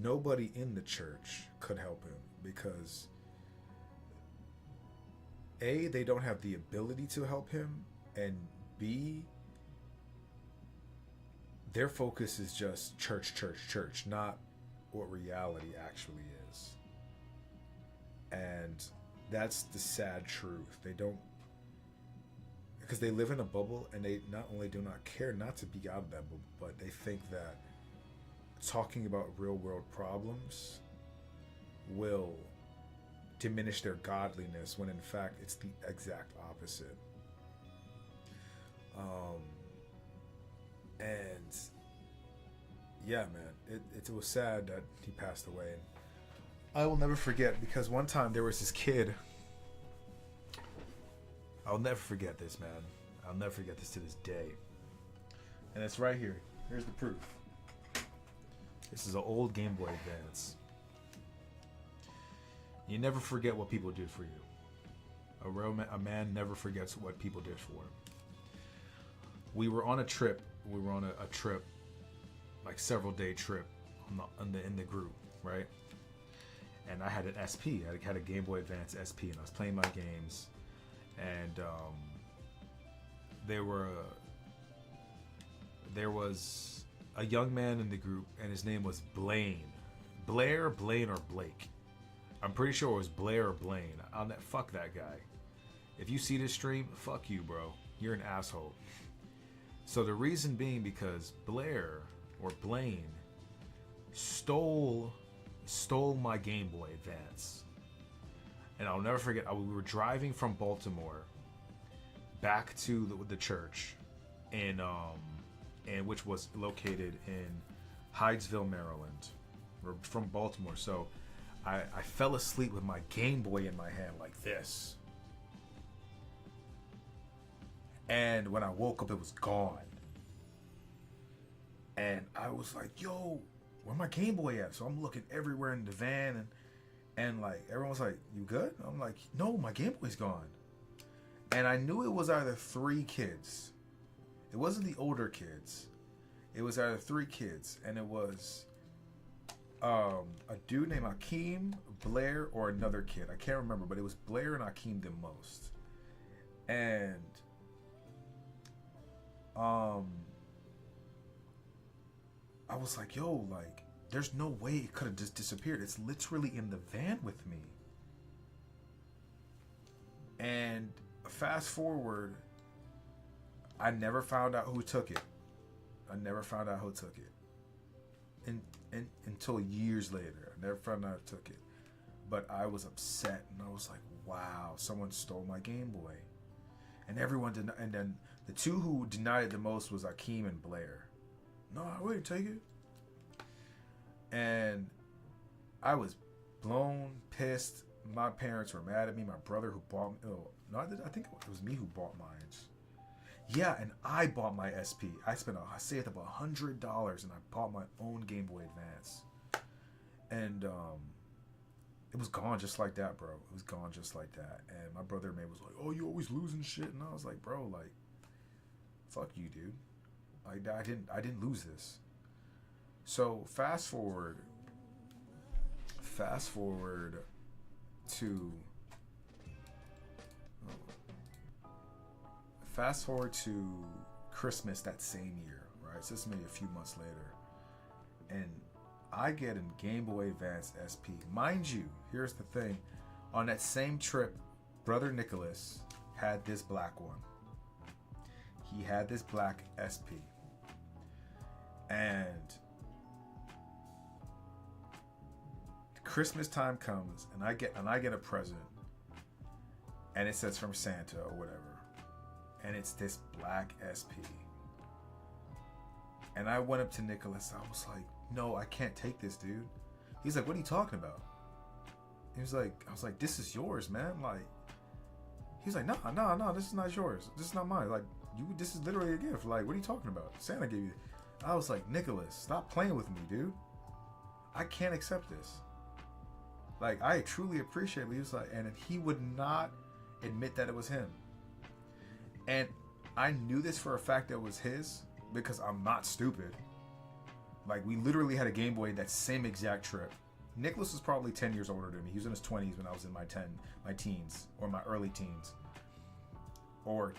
nobody in the church could help him because A, they don't have the ability to help him, and B, their focus is just church, not what reality actually is. And that's the sad truth. They don't, because they live in a bubble, and they not only do not care not to be out of that bubble, but they think that talking about real world problems will diminish their godliness, when in fact it's the exact opposite. And yeah, man, it was sad that he passed away. And I will never forget, because one time there was this kid. I'll never forget this, man. I'll never forget this to this day. And it's right here. Here's the proof. This is an old Game Boy Advance. You never forget what people did for you. A man never forgets what people did for him. We were on a trip. We were on a trip, like several day trip, in the group, right? And I had an SP. I had a Game Boy Advance SP, and I was playing my games. And there was a young man in the group, and his name was Blaine. Blair, Blaine, or Blake. I'm pretty sure it was Blair or Blaine. Fuck that guy. If you see this stream, fuck you, bro. You're an asshole. So the reason being because Blair or Blaine stole my Game Boy Advance. And I'll never forget, we were driving from Baltimore back to the church and which was located in Hydesville, Maryland. We're from Baltimore. So I fell asleep with my Game Boy in my hand like this. And when I woke up, it was gone. And I was like, yo, where my Game Boy at? So I'm looking everywhere in the van, and like everyone's like, you good? I'm like, no, my Game Boy's gone. And I knew it was either 3 kids. It wasn't the older kids. It was either 3 kids, and it was a dude named Akeem, Blair, or another kid. I can't remember, but it was Blair and Akeem the most. And I was like, yo, like, there's no way it could have just disappeared. It's literally in the van with me. And fast forward, I never found out who took it. Until years later. I never found out who took it. But I was upset, and I was like, wow, someone stole my Game Boy. And everyone did not, and then the 2 who denied it the most was Akeem and Blair. No, I wouldn't take it. And I was blown, pissed. My parents were mad at me. My brother who bought me, I think it was me who bought mine. Yeah, and I bought my SP. I saved up $100 and I bought my own Game Boy Advance. And it was gone just like that, bro. It was gone just like that. And my brother was like, oh, you always losing shit. And I was like, bro, like, fuck you, dude. Like, I didn't lose this. So fast forward to Christmas that same year, right? So this is maybe a few months later. And I get a Game Boy Advance SP. Mind you, here's the thing. On that same trip, Brother Nicholas had this black one. He had this black SP. And Christmas time comes, and I get a present, and it says from Santa or whatever, and it's this black SP. And I went up to Nicholas. I was like, no, I can't take this, dude. He's like, what are you talking about? I was like, this is yours, man. Like, he's like, no, this is not yours. This is not mine. Like, this is literally a gift. Like, what are you talking about? Santa gave you. I was like, Nicholas, stop playing with me, dude. I can't accept this. Like, I truly appreciate it. He was like, and he would not admit that it was him. And I knew this for a fact that it was his because I'm not stupid. Like, we literally had a Game Boy that same exact trip. Nicholas was probably 10 years older than me. He was in his 20s when I was in my teens or my early teens. Or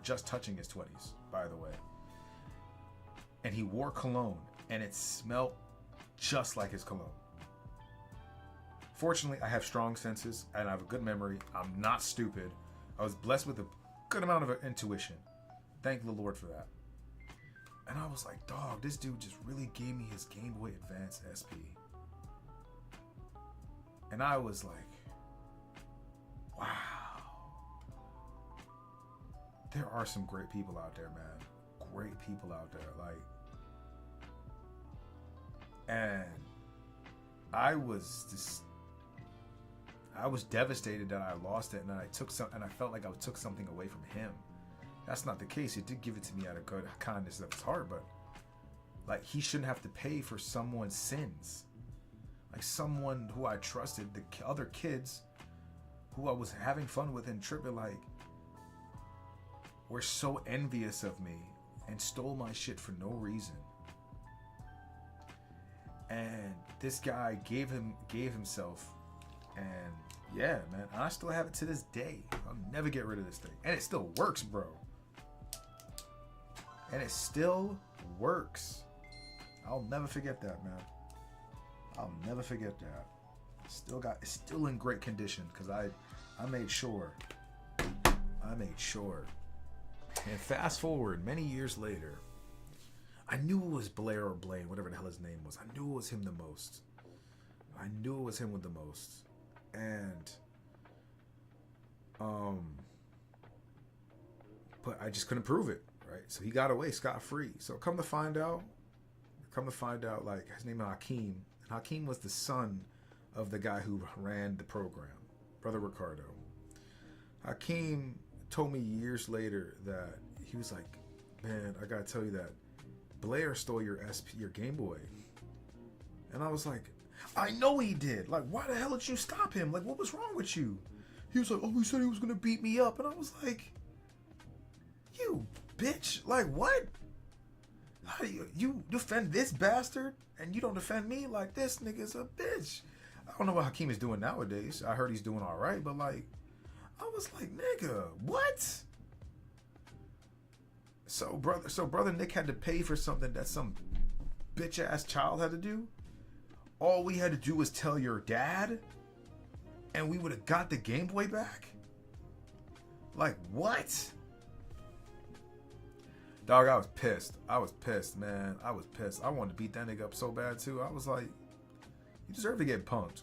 just touching his 20s, by the way. And he wore cologne, and it smelled just like his cologne. Fortunately, I have strong senses, and I have a good memory. I'm not stupid. I was blessed with a good amount of intuition. Thank the Lord for that. And I was like, dog, this dude just really gave me his Game Boy Advance SP. And I was like, wow. There are some great people out there, man. Great people out there. Like, and I was devastated that I lost it, and then I felt like I took something away from him. That's not the case. He did give it to me out of good kindness of his heart, but like, he shouldn't have to pay for someone's sins. Like, someone who I trusted, the other kids who I was having fun with and tripping, like, were so envious of me and stole my shit for no reason. And this guy gave himself, and yeah, man, I still have it to this day. I'll never get rid of this thing, and it still works, bro. And it still works. I'll never forget that, man. I'll never forget that. It's still in great condition because I made sure. And fast forward many years later, I knew it was Blair or Blaine, whatever the hell his name was. I knew it was him the most. And but I just couldn't prove it, right? So he got away scot-free. So come to find out, like, his name is Hakeem. And Hakeem was the son of the guy who ran the program, Brother Ricardo. Hakeem told me years later that he was like, man, I gotta tell you that Blair stole your Game Boy. And I was like, I know he did. Like, why the hell did you stop him? Like, what was wrong with you? He was like, oh, he said he was gonna beat me up. And I was like, you bitch. Like, what? How do you defend this bastard and you don't defend me? Like, this nigga's a bitch. I don't know what Hakeem is doing nowadays. I heard he's doing all right, but like, I was like, nigga, what? So brother Nick had to pay for something that some bitch ass child had to do. All we had to do was tell your dad, and we would have got the Game Boy back. Like, what? Dog, I was pissed, man. I was pissed. I wanted to beat that nigga up so bad too. I was like, you deserve to get punked.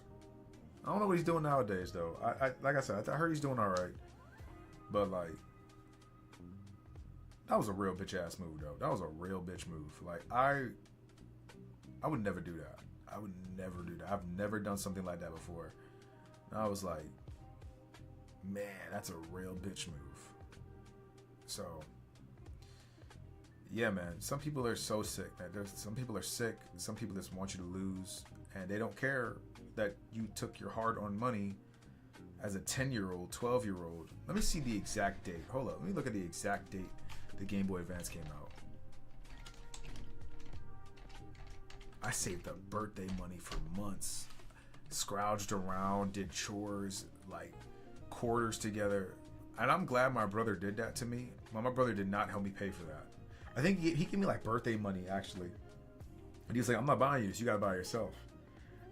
I don't know what he's doing nowadays though. I like I said, I heard he's doing all right, but like, that was a real bitch ass move though. That was a real bitch move. Like, I would never do that. I would never do that. I've never done something like that before. And I was like, man, that's a real bitch move. So, yeah, man. Some people are so sick, man. Some people are sick. Some people just want you to lose, and they don't care that you took your hard-earned money as a 10-year-old, 12-year-old. Let me see the exact date. Hold up. Let me look at the exact date the Game Boy Advance came out. I saved up birthday money for months. Scrounged around, did chores, like quarters together. And I'm glad my brother did that to me. My brother did not help me pay for that. I think he gave me like birthday money, actually. And he was like, I'm not buying you this. You got to buy it yourself.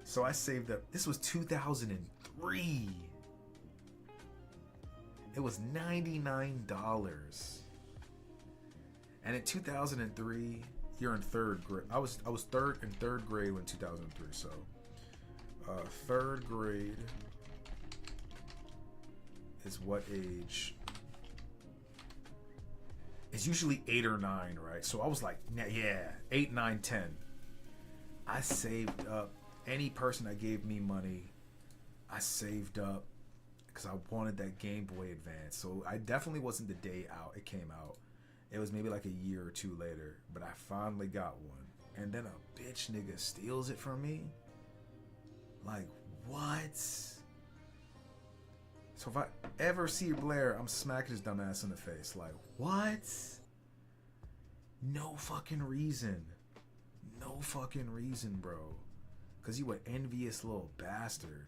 So I saved up. This was 2003. It was $99. And in 2003, you're in third grade. I was in third grade when 2003. So third grade is what age? It's usually 8 or 9, right? So I was like, yeah, 8, 9, 10. I saved up. Any person that gave me money, I saved up because I wanted that Game Boy Advance. So I definitely wasn't the day out it came out. It was maybe like a year or two later, but I finally got one. And then a bitch nigga steals it from me? Like, what? So if I ever see Blair, I'm smacking his dumb ass in the face. Like, what? No fucking reason. No fucking reason, bro. Because you an envious little bastard.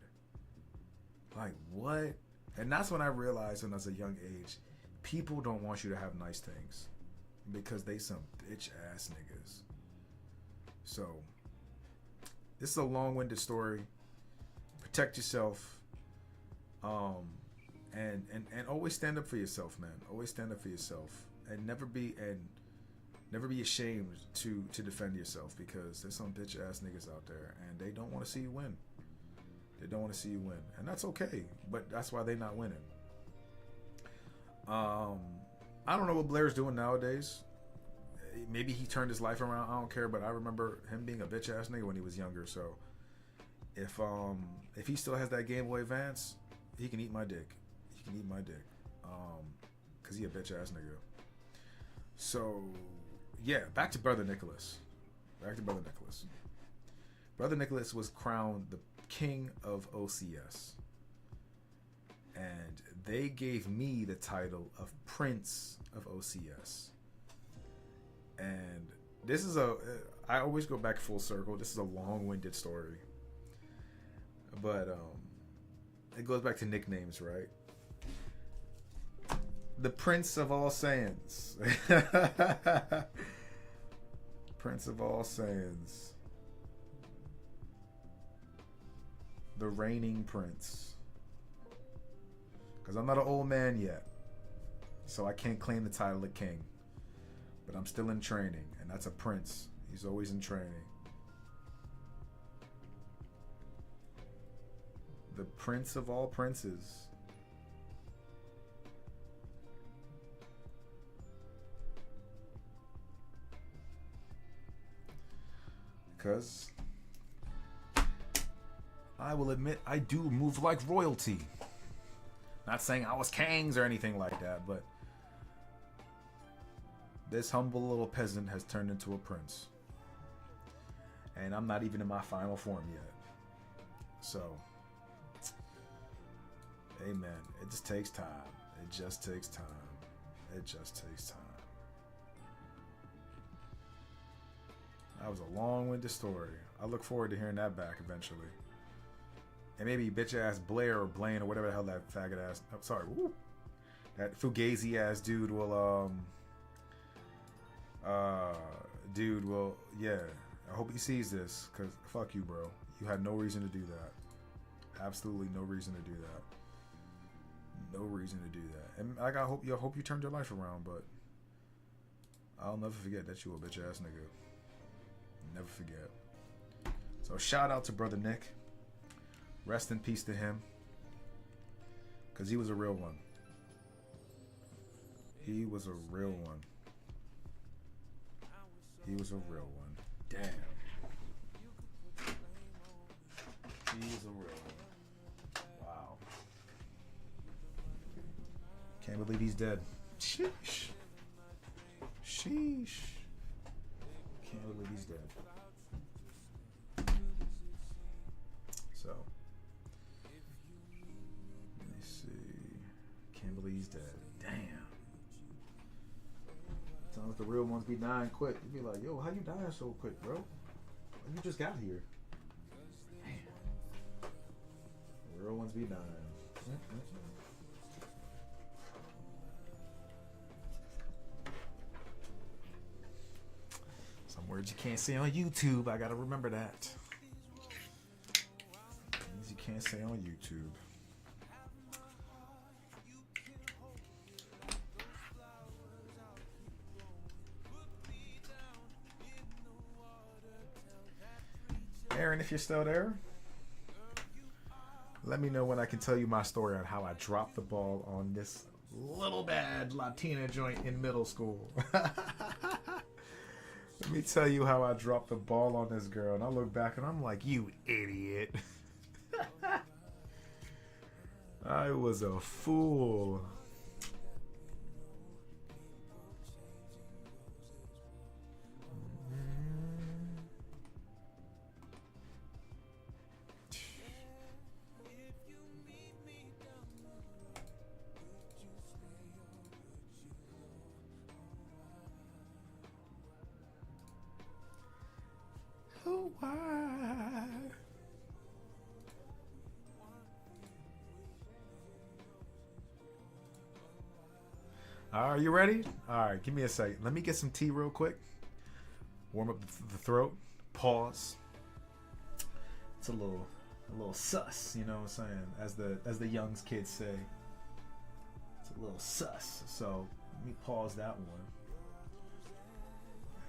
Like, what? And that's when I realized when I was a young age, people don't want you to have nice things. Because they some bitch ass niggas. So, this is a long-winded story. Protect yourself. And always stand up for yourself, man. Always stand up for yourself. And never be ashamed to defend yourself, because there's some bitch ass niggas out there and they don't want to see you win. They don't want to see you win. And that's okay. But that's why they're not winning. I don't know what Blair's doing nowadays. Maybe he turned his life around. I don't care, but I remember him being a bitch ass nigga when he was younger. So if he still has that Game Boy Advance, he can eat my dick. He can eat my dick. Cause he a bitch ass nigga. So yeah, back to Brother Nicholas. Brother Nicholas was crowned the king of OCS. and they gave me the title of Prince of OCS. And this is I always go back full circle. This is a long-winded story, but it goes back to nicknames, right? The Prince of all Saiyans. Prince of all Saiyans. The reigning prince. Because I'm not an old man yet, so I can't claim the title of king. But I'm still in training, and that's a prince. He's always in training. The prince of all princes. Because I will admit I do move like royalty. Not saying I was kings or anything like that, but this humble little peasant has turned into a prince. And I'm not even in my final form yet. So, amen. It just takes time. It just takes time. It just takes time. That was a long-winded story. I look forward to hearing that back eventually. And maybe bitch-ass Blair or Blaine or whatever the hell that faggot-ass... I'm sorry. Woo, that fugazi-ass dude will, yeah. I hope he sees this, because fuck you, bro. You had no reason to do that. Absolutely no reason to do that. No reason to do that. And like, I hope you turned your life around, but I'll never forget that you a bitch-ass nigga. Never forget. So shout out to Brother Nick. Rest in peace to him. Because he was a real one. He was a real one. He was a real one. Damn. He was a real one. Wow. Can't believe he's dead. Sheesh. Sheesh. Can't believe he's dead. So, let me see. Can't believe he's dead. Damn. Sometimes the real ones be dying quick. You be like, yo, how you dying so quick, bro? You just got here. Damn. The real ones be dying. Some words you can't say on YouTube. I gotta remember that. Things you can't say on YouTube. Aaron, if you're still there, let me know when I can tell you my story on how I dropped the ball on this little bad Latina joint in middle school. Let me tell you how I dropped the ball on this girl. And I look back and I'm like, you idiot. I was a fool. Are you ready? All right, give me a second. Let me get some tea real quick. Warm up the throat. Pause. It's a little sus, you know what I'm saying? As the young kids say. It's a little sus. So let me pause that one.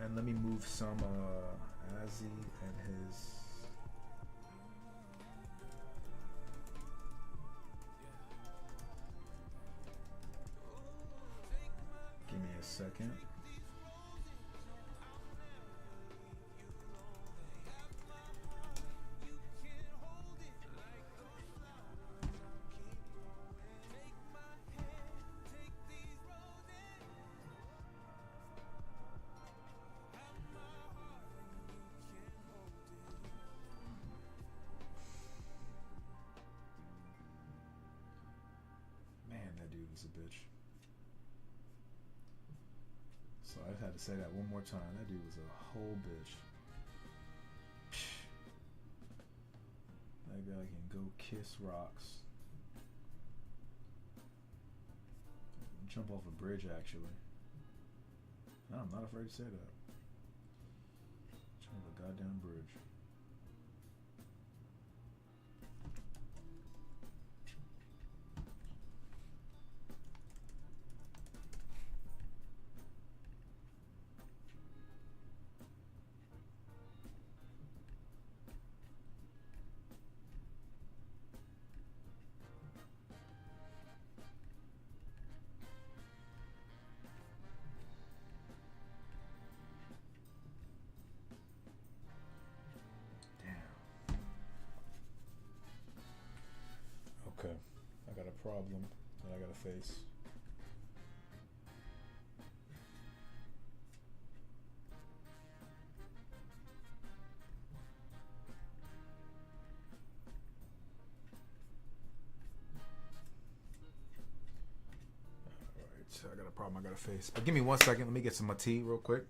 And let me move some Azzy and his. Give me a second. is a bitch. So I had to say that one more time. That dude was a whole bitch. That guy can go kiss rocks. Jump off a bridge, actually. No, I'm not afraid to say that. Jump off a goddamn bridge. Okay, I got a problem that I gotta face. Alright, I got a problem I gotta face. But give me 1 second, let me get some of my tea real quick.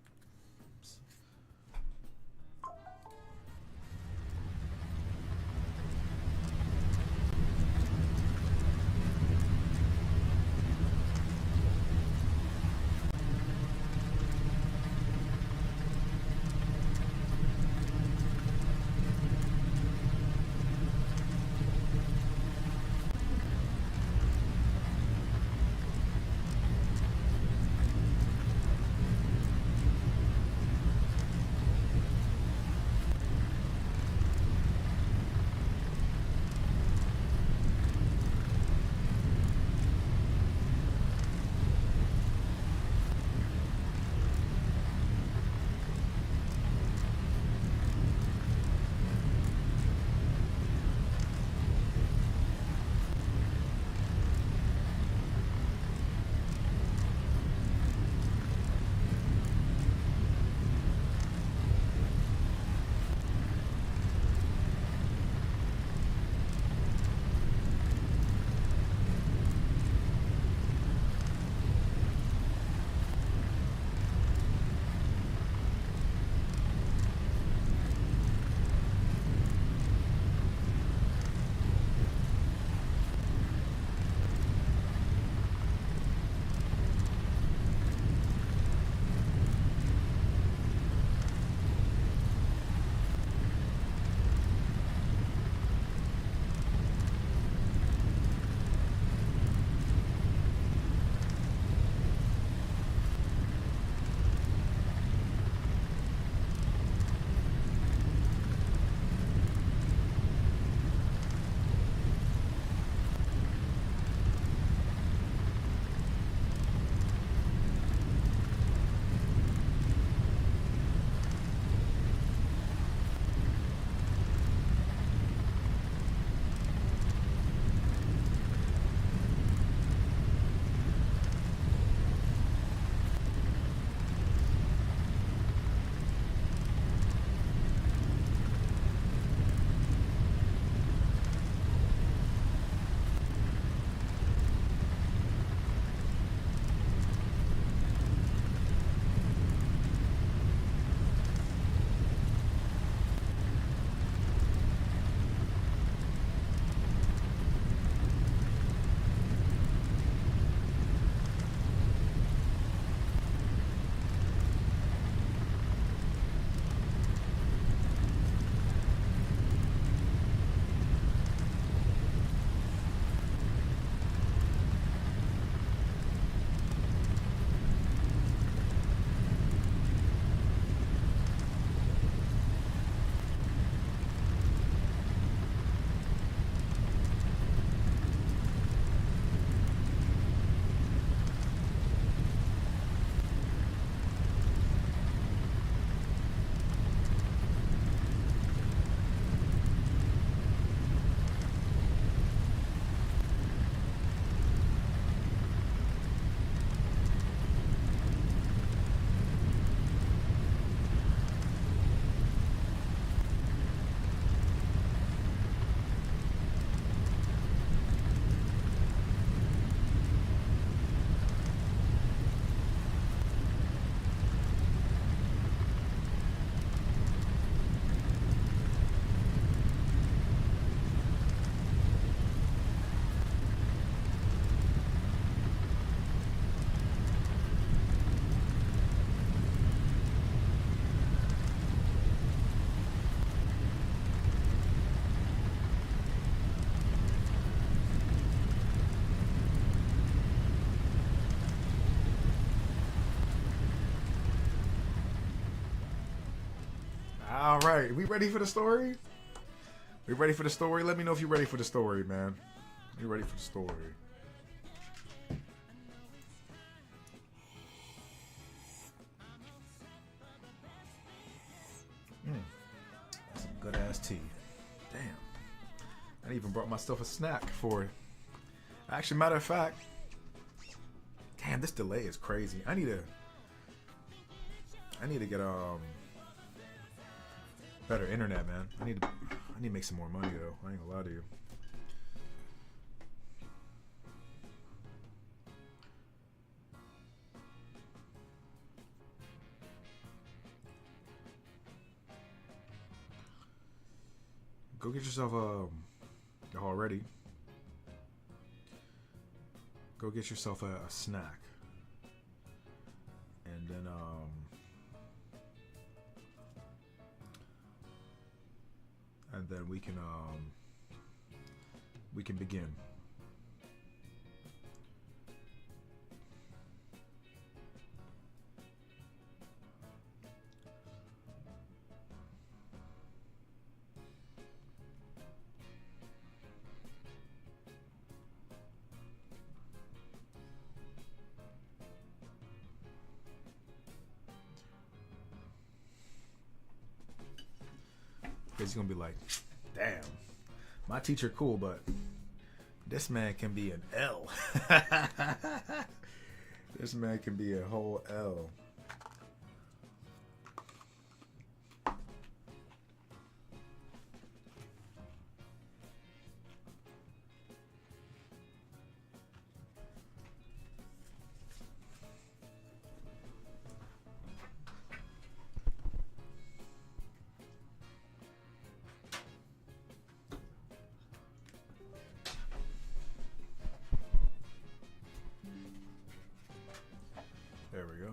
right. We ready for the story? We ready for the story? Let me know if you're ready for the story, man. You ready for the story? That's some good ass tea. Damn. I even brought myself a snack for it. Actually, matter of fact, damn, this delay is crazy. I need to get better internet, man. I need to make some more money though. I ain't gonna lie to you. Go get yourself already. Go get yourself a snack, and then we can begin. Because he's gonna be like, damn, my teacher cool, but this man can be an L. This man can be a whole L. There we go.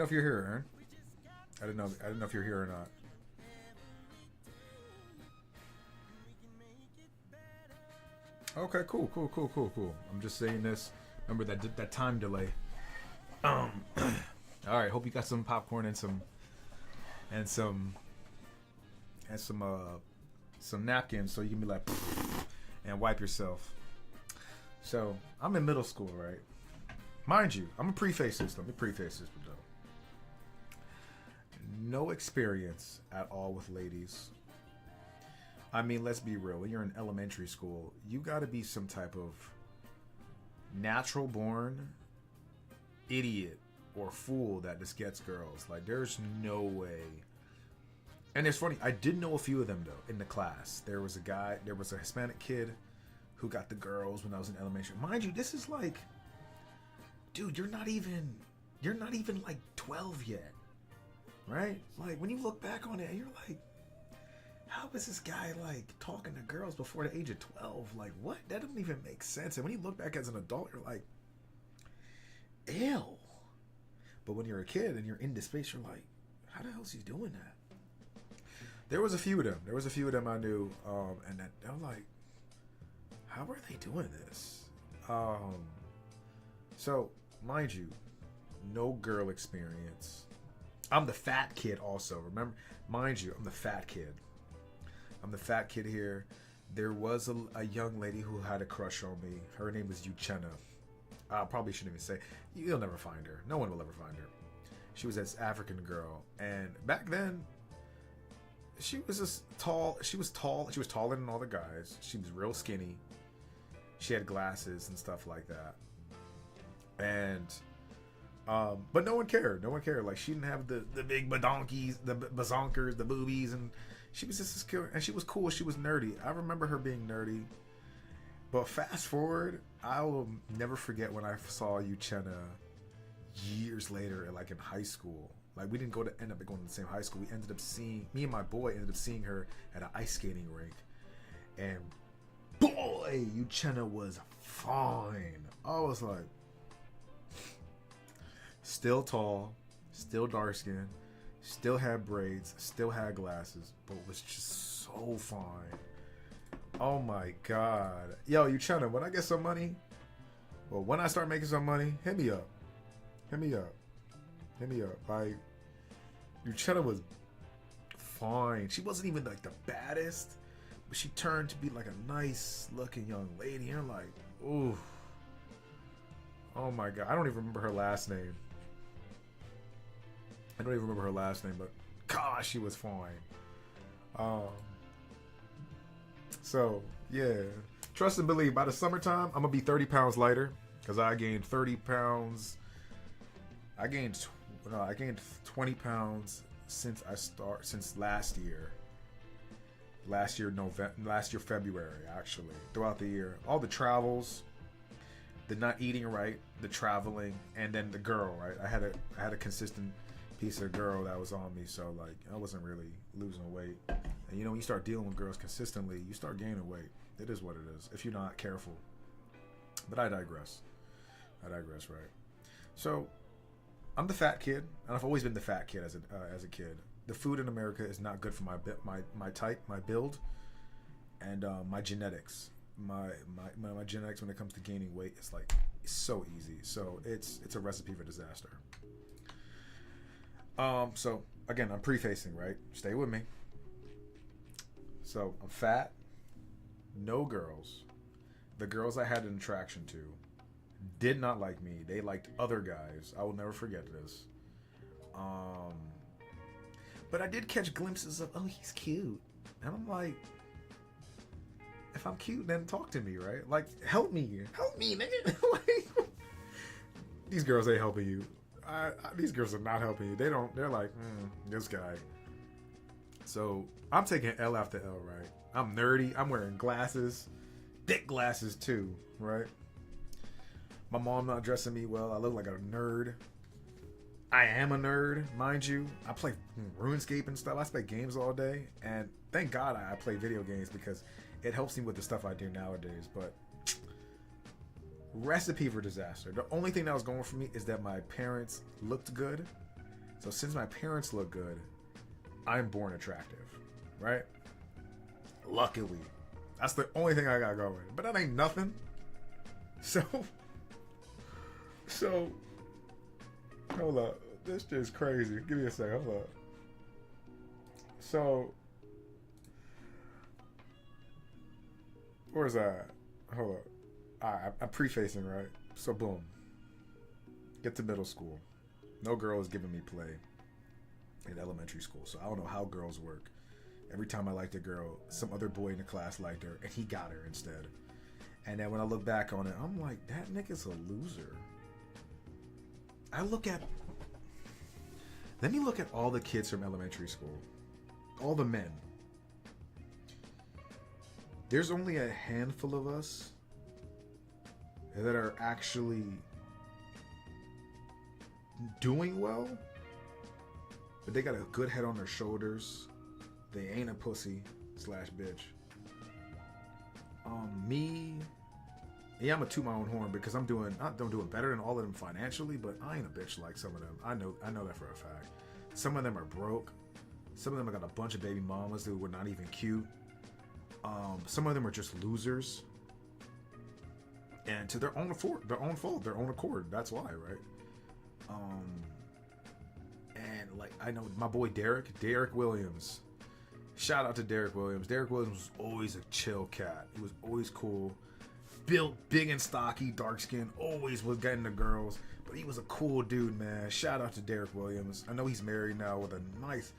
if you're here, Aaron. I didn't know. I didn't know if you're here or not. Okay, cool. I'm just saying this. Remember that time delay. All right. Hope you got some popcorn and some napkins so you can be like and wipe yourself. So I'm in middle school, right? Mind you, I'm a preface system. Though. No experience at all with ladies. I mean, let's be real. When you're in elementary school, you got to be some type of natural born idiot or fool that just gets girls. Like, there's no way. And it's funny, I did know a few of them though in the class. There was a Hispanic kid who got the girls when I was in elementary. Mind you, this is like, dude, you're not even like 12 yet, right? Like, when you look back on it, you're like, how is this guy like talking to girls before the age of 12? Like, what? That doesn't even make sense. And when you look back as an adult, you're like, ew. But when you're a kid and you're in this space, you're like, how the hell is he doing that? There was a few of them I knew, and that I'm like, how are they doing this? So mind you, no girl experience. I'm the fat kid also. Remember, mind you, I'm the fat kid. I'm the fat kid here. There was a young lady who had a crush on me. Her name was Uchenna. I probably shouldn't even say. You'll never find her. No one will ever find her. She was this African girl, and back then, she was just tall. She was tall. She was taller than all the guys. She was real skinny. She had glasses and stuff like that. And, but no one cared. No one cared. Like, she didn't have the big badonkies, the bazonkers, the boobies, and she was just as killer. And she was cool. She was nerdy. I remember her being nerdy. But fast forward, I will never forget when I saw Uchenna years later, like in high school. Like, we didn't end up going to the same high school. Me and my boy ended up seeing her at an ice skating rink. And boy, Uchenna was fine. I was like, still tall, still dark skinned, still had braids, still had glasses, but was just so fine. Oh my God. Yo, Uchenna, when I get some money, well, when I start making some money, hit me up. Like, Uchenna was fine. She wasn't even like the baddest, but she turned to be like a nice looking young lady. And I'm like, ooh. Oh my God. I don't even remember her last name. But gosh, she was fine. So yeah, trust and believe, by the summertime, I'm gonna be 30 pounds lighter because I gained 30 pounds. I gained 20 pounds since last year. Last year February, actually. Throughout the year, all the travels, the not eating right, the traveling, and then the girl. Right, I had a consistent piece of girl that was on me, so like I wasn't really losing weight. And you know, when you start dealing with girls consistently, you start gaining weight. It is what it is if you're not careful. But I digress. Right? So I'm the fat kid, and I've always been the fat kid as a kid. The food in America is not good for my type, my build, and my genetics. My genetics when it comes to gaining weight is like it's so easy. So it's a recipe for disaster. So again, I'm prefacing, right? Stay with me. So I'm fat, no girls. The girls I had an attraction to did not like me. They liked other guys. I will never forget this. But I did catch glimpses of, oh, he's cute. And I'm like, if I'm cute, then talk to me, right? Like, help me, man. Like, these girls ain't helping you. These girls are not helping you. They're like, this guy. So I'm taking L after L, right? I'm nerdy. I'm wearing glasses, thick glasses too, right? My mom not dressing me well. I look like a nerd. I am a nerd, mind you. I play RuneScape and stuff. I play games all day, and thank God I play video games because it helps me with the stuff I do nowadays. But recipe for disaster. The only thing that was going for me is that my parents looked good So since my parents look good, I'm born attractive, right? Luckily. That's the only thing I got going. But that ain't nothing. So, hold up. This just crazy. Give me a second. Hold up. So, where's that? Hold up. Alright, I'm prefacing, right? So, boom. Get to middle school. No girl is giving me play in elementary school. So, I don't know how girls work. Every time I liked a girl, some other boy in the class liked her, and he got her instead. And then when I look back on it, I'm like, that nigga's a loser. Let me look at all the kids from elementary school. All the men. There's only a handful of us that are actually doing well, but they got a good head on their shoulders. They ain't a pussy / bitch. Me, yeah, I'm gonna toot my own horn because I'm doing better than all of them financially, but I ain't a bitch like some of them. I know that for a fact. Some of them are broke. Some of them have got a bunch of baby mamas who were not even cute. Some of them are just losers, and to their own fault, their own accord. That's why, right? And like I know my boy Derek Williams. Shout out to Derek Williams. Derek Williams was always a chill cat. He was always cool. Built big and stocky, dark skin. Always was getting the girls. But he was a cool dude, man. Shout out to Derek Williams. I know he's married now with a nice,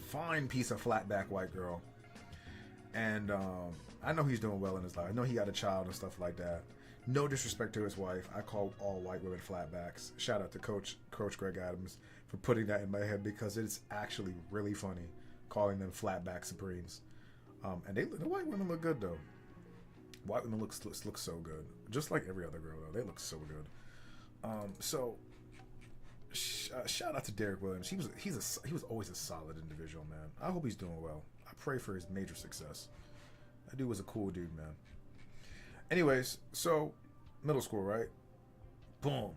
fine piece of flatback white girl. And I know he's doing well in his life. I know he got a child and stuff like that. No disrespect to his wife. I call all white women flatbacks. Shout out to Coach Greg Adams for putting that in my head because it's actually really funny. Calling them flatback supremes, and the white women look good though. White women look so good, just like every other girl though. They look so good. Shout out to Derek Williams. He was always a solid individual, man. I hope he's doing well. I pray for his major success. That dude was a cool dude, man. Anyways, so middle school, right? Boom.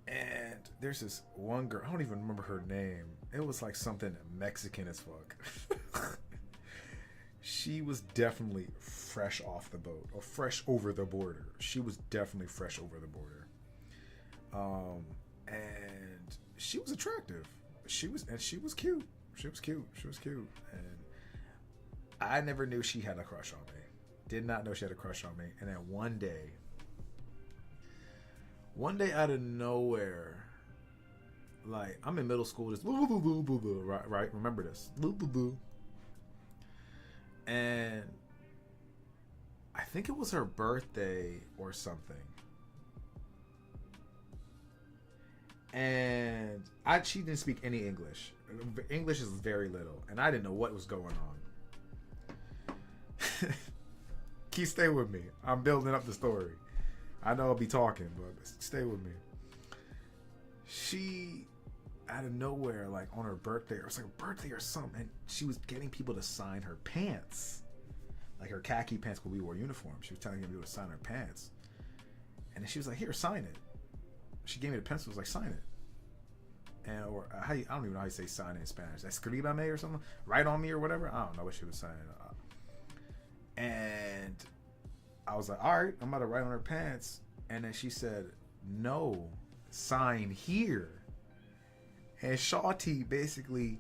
And there's this one girl, I don't even remember her name. It was like something Mexican as fuck. She was definitely fresh off the boat or fresh over the border. She was definitely fresh over the border. And she was attractive. She was cute. She was cute. And I never knew she had a crush on me. Did not know she had a crush on me. And then one day out of nowhere, like I'm in middle school, just right? Remember this, and I think it was her birthday or something, and she didn't speak any English. English is very little, and I didn't know what was going on. Keep stay with me. I'm building up the story. I know I'll be talking, but stay with me. She, out of nowhere, like on her birthday, or it was like a birthday or something, and she was getting people to sign her pants. Like her khaki pants, because we wore uniform. She was telling people to sign her pants. And then she was like, here, sign it. She gave me the pencil, was like, sign it. And, or, I don't even know how you say sign it in Spanish. Escríbame or something? Write on me or whatever? I don't know what she was saying. And I was like, all right, I'm about to write on her pants. And then she said, no, sign here. And Shawty basically,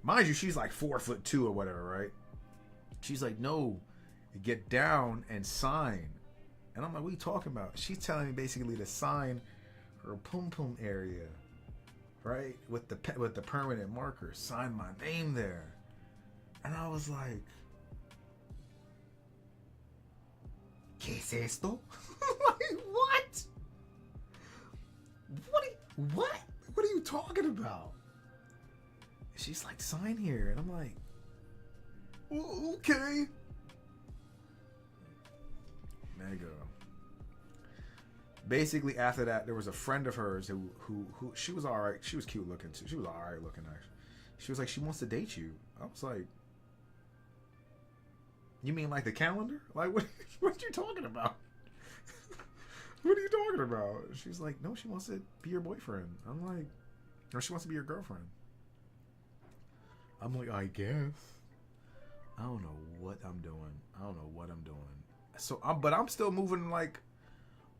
mind you, she's like 4'2" or whatever, right? She's like, no, get down and sign. And I'm like, what are you talking about? She's telling me basically to sign her pum pum area, right? With the permanent marker, sign my name there. And I was like, ¿Qué es esto? Like, what? What are you talking about? She's like, sign here. And I'm like, well, okay. Mega. Basically, after that, there was a friend of hers who she was all right. She was cute looking too. She was all right looking, actually. She was like, she wants to date you. I was like, you mean like the calendar? Like, what you talking about? what are you talking about? She's like, no, she wants to be your boyfriend. I'm like, or she wants to be your girlfriend. I'm like, I guess. I don't know what I'm doing. So, but I'm still moving like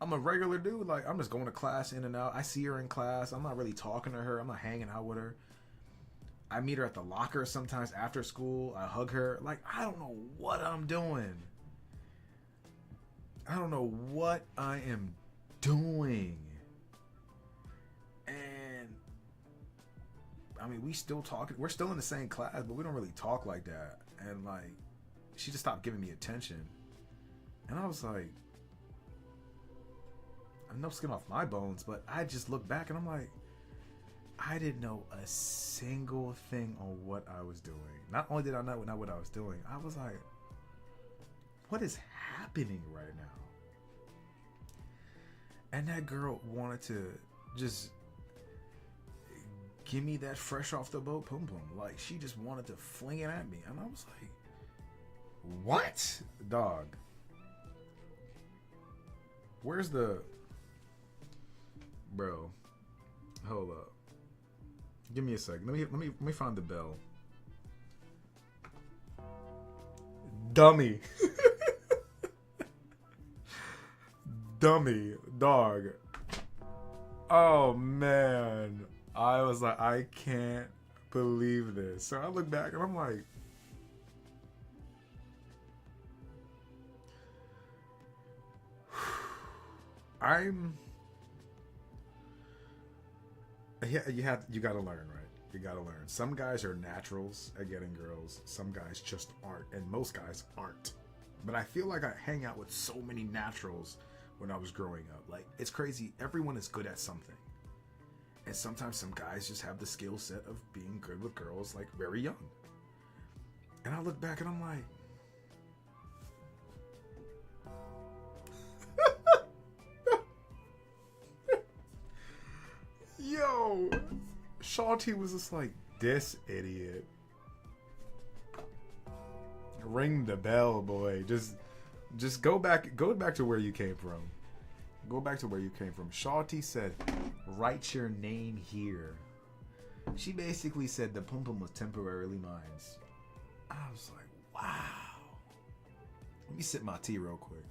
I'm a regular dude. Like, I'm just going to class in and out. I see her in class. I'm not really talking to her. I'm not hanging out with her. I meet her at the locker sometimes after school. I hug her. Like, I don't know what I'm doing. I don't know what I am doing. And I mean, we still talking. We're still in the same class, but we don't really talk like that. And like, she just stopped giving me attention. And I was like, I'm no skin off my bones, but I just look back and I'm like, I didn't know a single thing on what I was doing. Not only did I not know what I was doing, I was like, what is happening right now? And that girl wanted to just give me that fresh off the boat pum pum. Like, she just wanted to fling it at me. And I was like, what? Dog. Where's the... Bro. Hold up. Give me a second. Let me find the bell. Dummy. Dummy. Dog. Oh, man. I was like, I can't believe this. So I look back and I'm like, you gotta learn, right? You gotta learn. Some guys are naturals at getting girls. Some guys just aren't, and most guys aren't. But I feel like I hang out with so many naturals when I was growing up. Like, it's crazy. Everyone is good at something. And sometimes some guys just have the skill set of being good with girls, like, very young. And I look back and I'm like, yo, Shawty was just like, this idiot. Ring the bell, boy. Just go back to where you came from. Go back to where you came from. Shawty said, write your name here. She basically said the pum pum was temporarily mine. I was like, wow. Let me sip my tea real quick.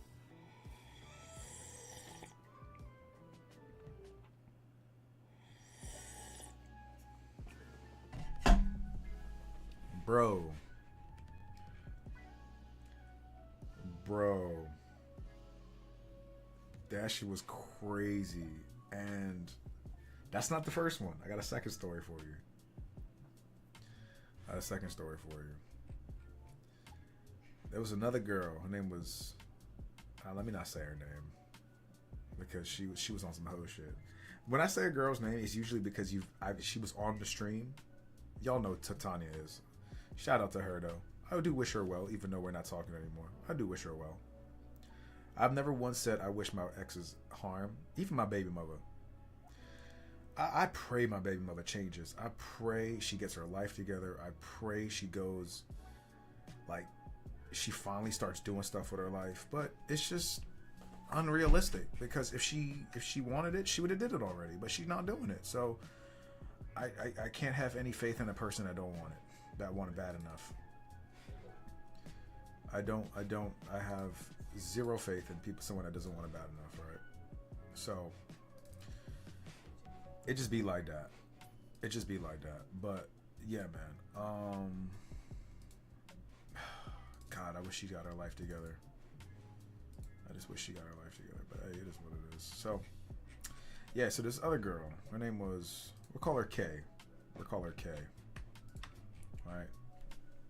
Bro. That shit was crazy. And that's not the first one. I got a second story for you. There was another girl. Her name was... let me not say her name. Because she was on some hoe shit. When I say a girl's name, it's usually because she was on the stream. Y'all know who Tanya is. Shout out to her, though. I do wish her well, even though we're not talking anymore. I do wish her well. I've never once said I wish my exes harm, even my baby mother. I pray my baby mother changes. I pray she gets her life together. I pray she goes, like, she finally starts doing stuff with her life. But it's just unrealistic, because if she wanted it, she would have did it already. But she's not doing it. So I can't have any faith in a person that don't want it, that want it bad enough. I have zero faith in someone that doesn't want it bad enough, right? So it just be like that. But yeah, man. God, I wish she got her life together. But hey, it is what it is. So yeah, so this other girl, her name was, we'll call her K. Right?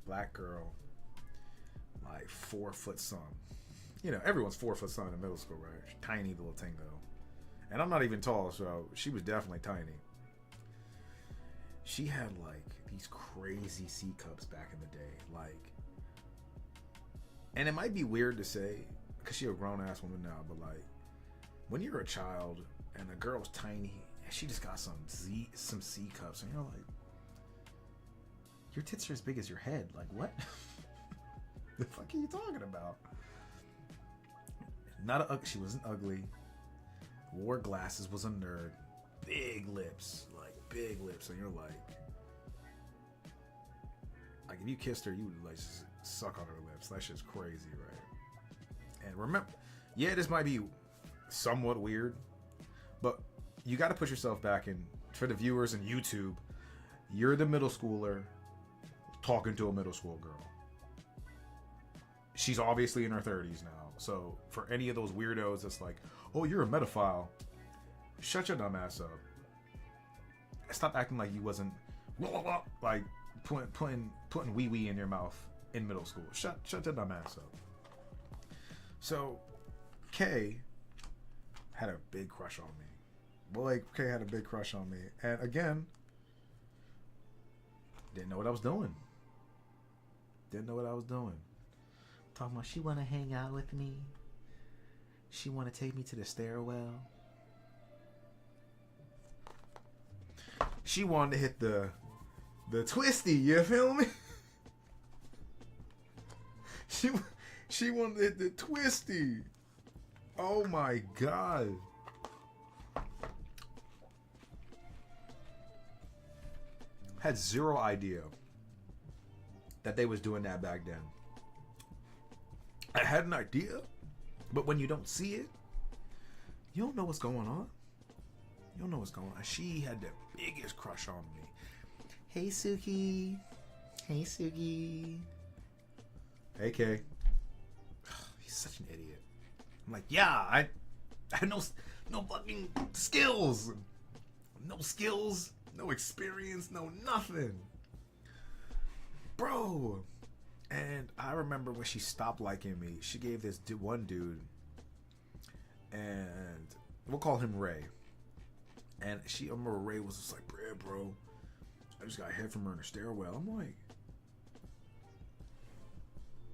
Black girl. Like 4 foot some. You know, everyone's 4 foot some in middle school, right? Tiny little tingo. And I'm not even tall, so she was definitely tiny. She had like these crazy C cups back in the day. Like, and it might be weird to say, because she's a grown ass woman now, but like, when you're a child and a girl's tiny, she just got some C cups, and you're like, your tits are as big as your head. Like, what? The fuck are you talking about? She wasn't ugly. wore glasses, was a nerd, big lips, and you're like if you kissed her, you would like just suck on her lips. That shit's crazy, right? And remember, yeah, this might be somewhat weird, but you got to put yourself back in. For the viewers in YouTube, you're the middle schooler talking to a middle school girl. She's obviously in her 30s now. So for any of those weirdos that's like, oh, you're a pedophile, shut your dumb ass up. Stop acting like you wasn't like putting wee wee in your mouth in middle school. Shut your dumb ass up. So Kay had a big crush on me. Boy, Kay had a big crush on me. And again, didn't know what I was doing. Talking about she want to hang out with me. She want to take me to the stairwell. She wanted to hit the twisty, you feel me? She wanted to hit the twisty. Oh my God. Had zero idea that they was doing that back then. I had an idea, but when you don't see it, you don't know what's going on. She had the biggest crush on me. Hey, Suki. Hey, Kay. He's such an idiot. I'm like, yeah, I had no fucking skills. No skills, no experience, no nothing. Bro. And I remember when she stopped liking me, she gave this one dude, and we'll call him Ray. And I remember Ray was just like, bro, I just got head from her in the stairwell. I'm like,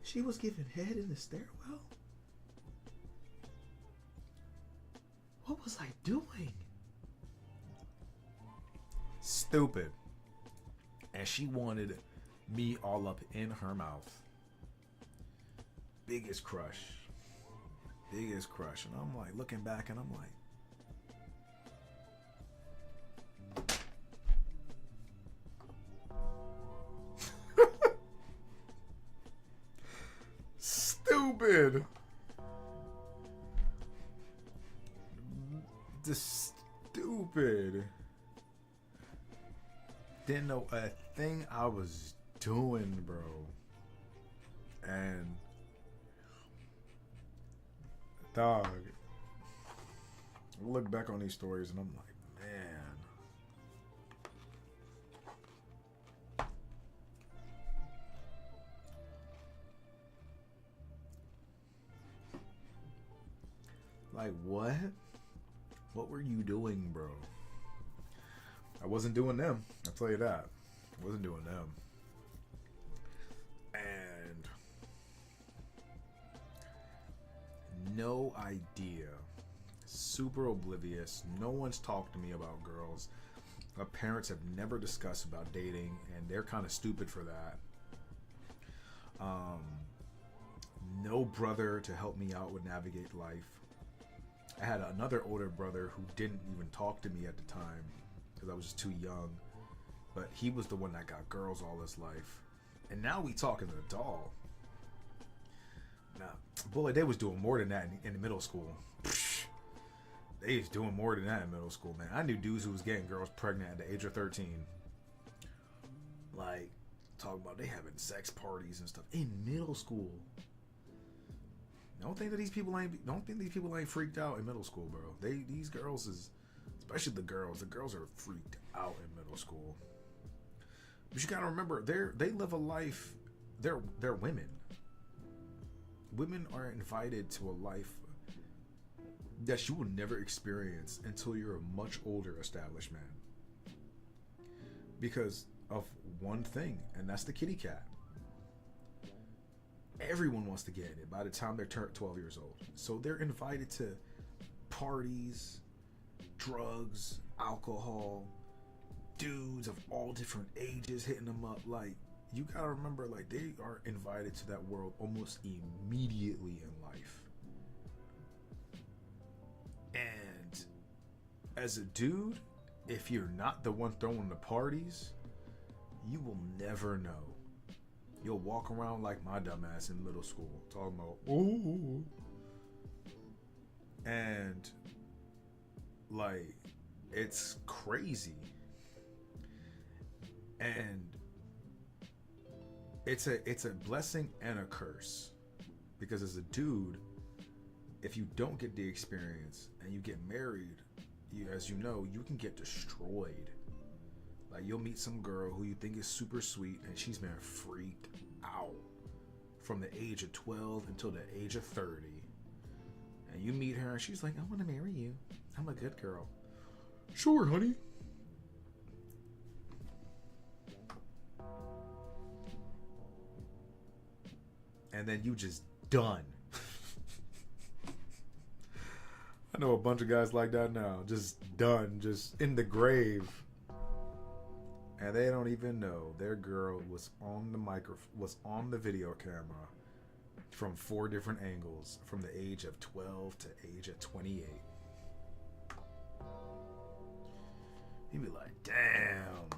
she was giving head in the stairwell? What was I doing? Stupid. And she wanted me all up in her mouth. Biggest crush. And I'm like looking back and I'm like, stupid. Stupid. Didn't know a thing I was doing, bro. And dog, I look back on these stories and I'm like, man, like what were you doing, bro? I wasn't doing them, I'll tell you that. I wasn't doing them. And no idea. Super oblivious. No one's talked to me about girls. My parents have never discussed about dating, and they're kind of stupid for that. No brother to help me out with navigate life. I had another older brother who didn't even talk to me at the time because I was just too young. But he was the one that got girls all his life. And now we talking an adult. Now, boy, they was doing more than that in middle school. They was doing more than that in middle school, man. I knew dudes who was getting girls pregnant at the age of 13. Like, talking about they having sex parties and stuff in middle school. Don't think these people ain't freaked out in middle school, bro. These girls is, especially the girls are freaked out in middle school. But you gotta remember, they live a life. They're women. Women are invited to a life that you will never experience until you're a much older established man. Because of one thing, and that's the kitty cat. Everyone wants to get in it by the time they're 12 years old. So they're invited to parties, drugs, alcohol, dudes of all different ages hitting them up. Like, you gotta remember, like, they are invited to that world almost immediately in life. And as a dude, if you're not the one throwing the parties, you will never know. You'll walk around like my dumbass in middle school, talking about, ooh. And, like, it's crazy. And it's a blessing and a curse. Because as a dude, if you don't get the experience and you get married, as you know, you can get destroyed. Like, you'll meet some girl who you think is super sweet, and she's been freaked out from the age of 12 until the age of 30. And you meet her, and she's like, I want to marry you. I'm a good girl. Sure, honey. And then you just done. I know a bunch of guys like that now. Just done. Just in the grave. And they don't even know their girl was on the video camera from 4 different angles from the age of 12 to age of 28. You'd be like, damn.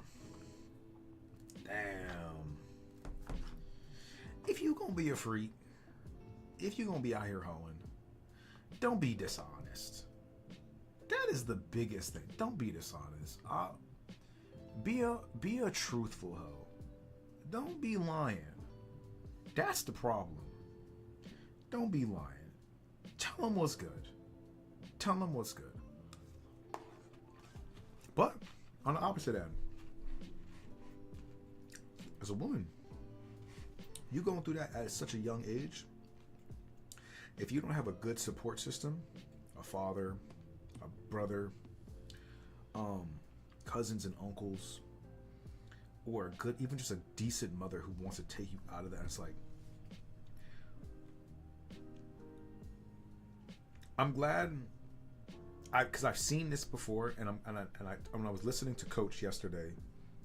If you gonna be a freak, if you gonna be out here hoeing, don't be dishonest. That is the biggest thing. Don't be dishonest. Be a truthful hoe. Don't be lying. That's the problem. Don't be lying. Tell them what's good. Tell them what's good. But on the opposite end, as a woman, you going through that at such a young age. If you don't have a good support system, a father, a brother, cousins and uncles, or a good, even just a decent mother who wants to take you out of that, it's like, I'm glad, because I've seen this before, and when I was listening to Coach yesterday,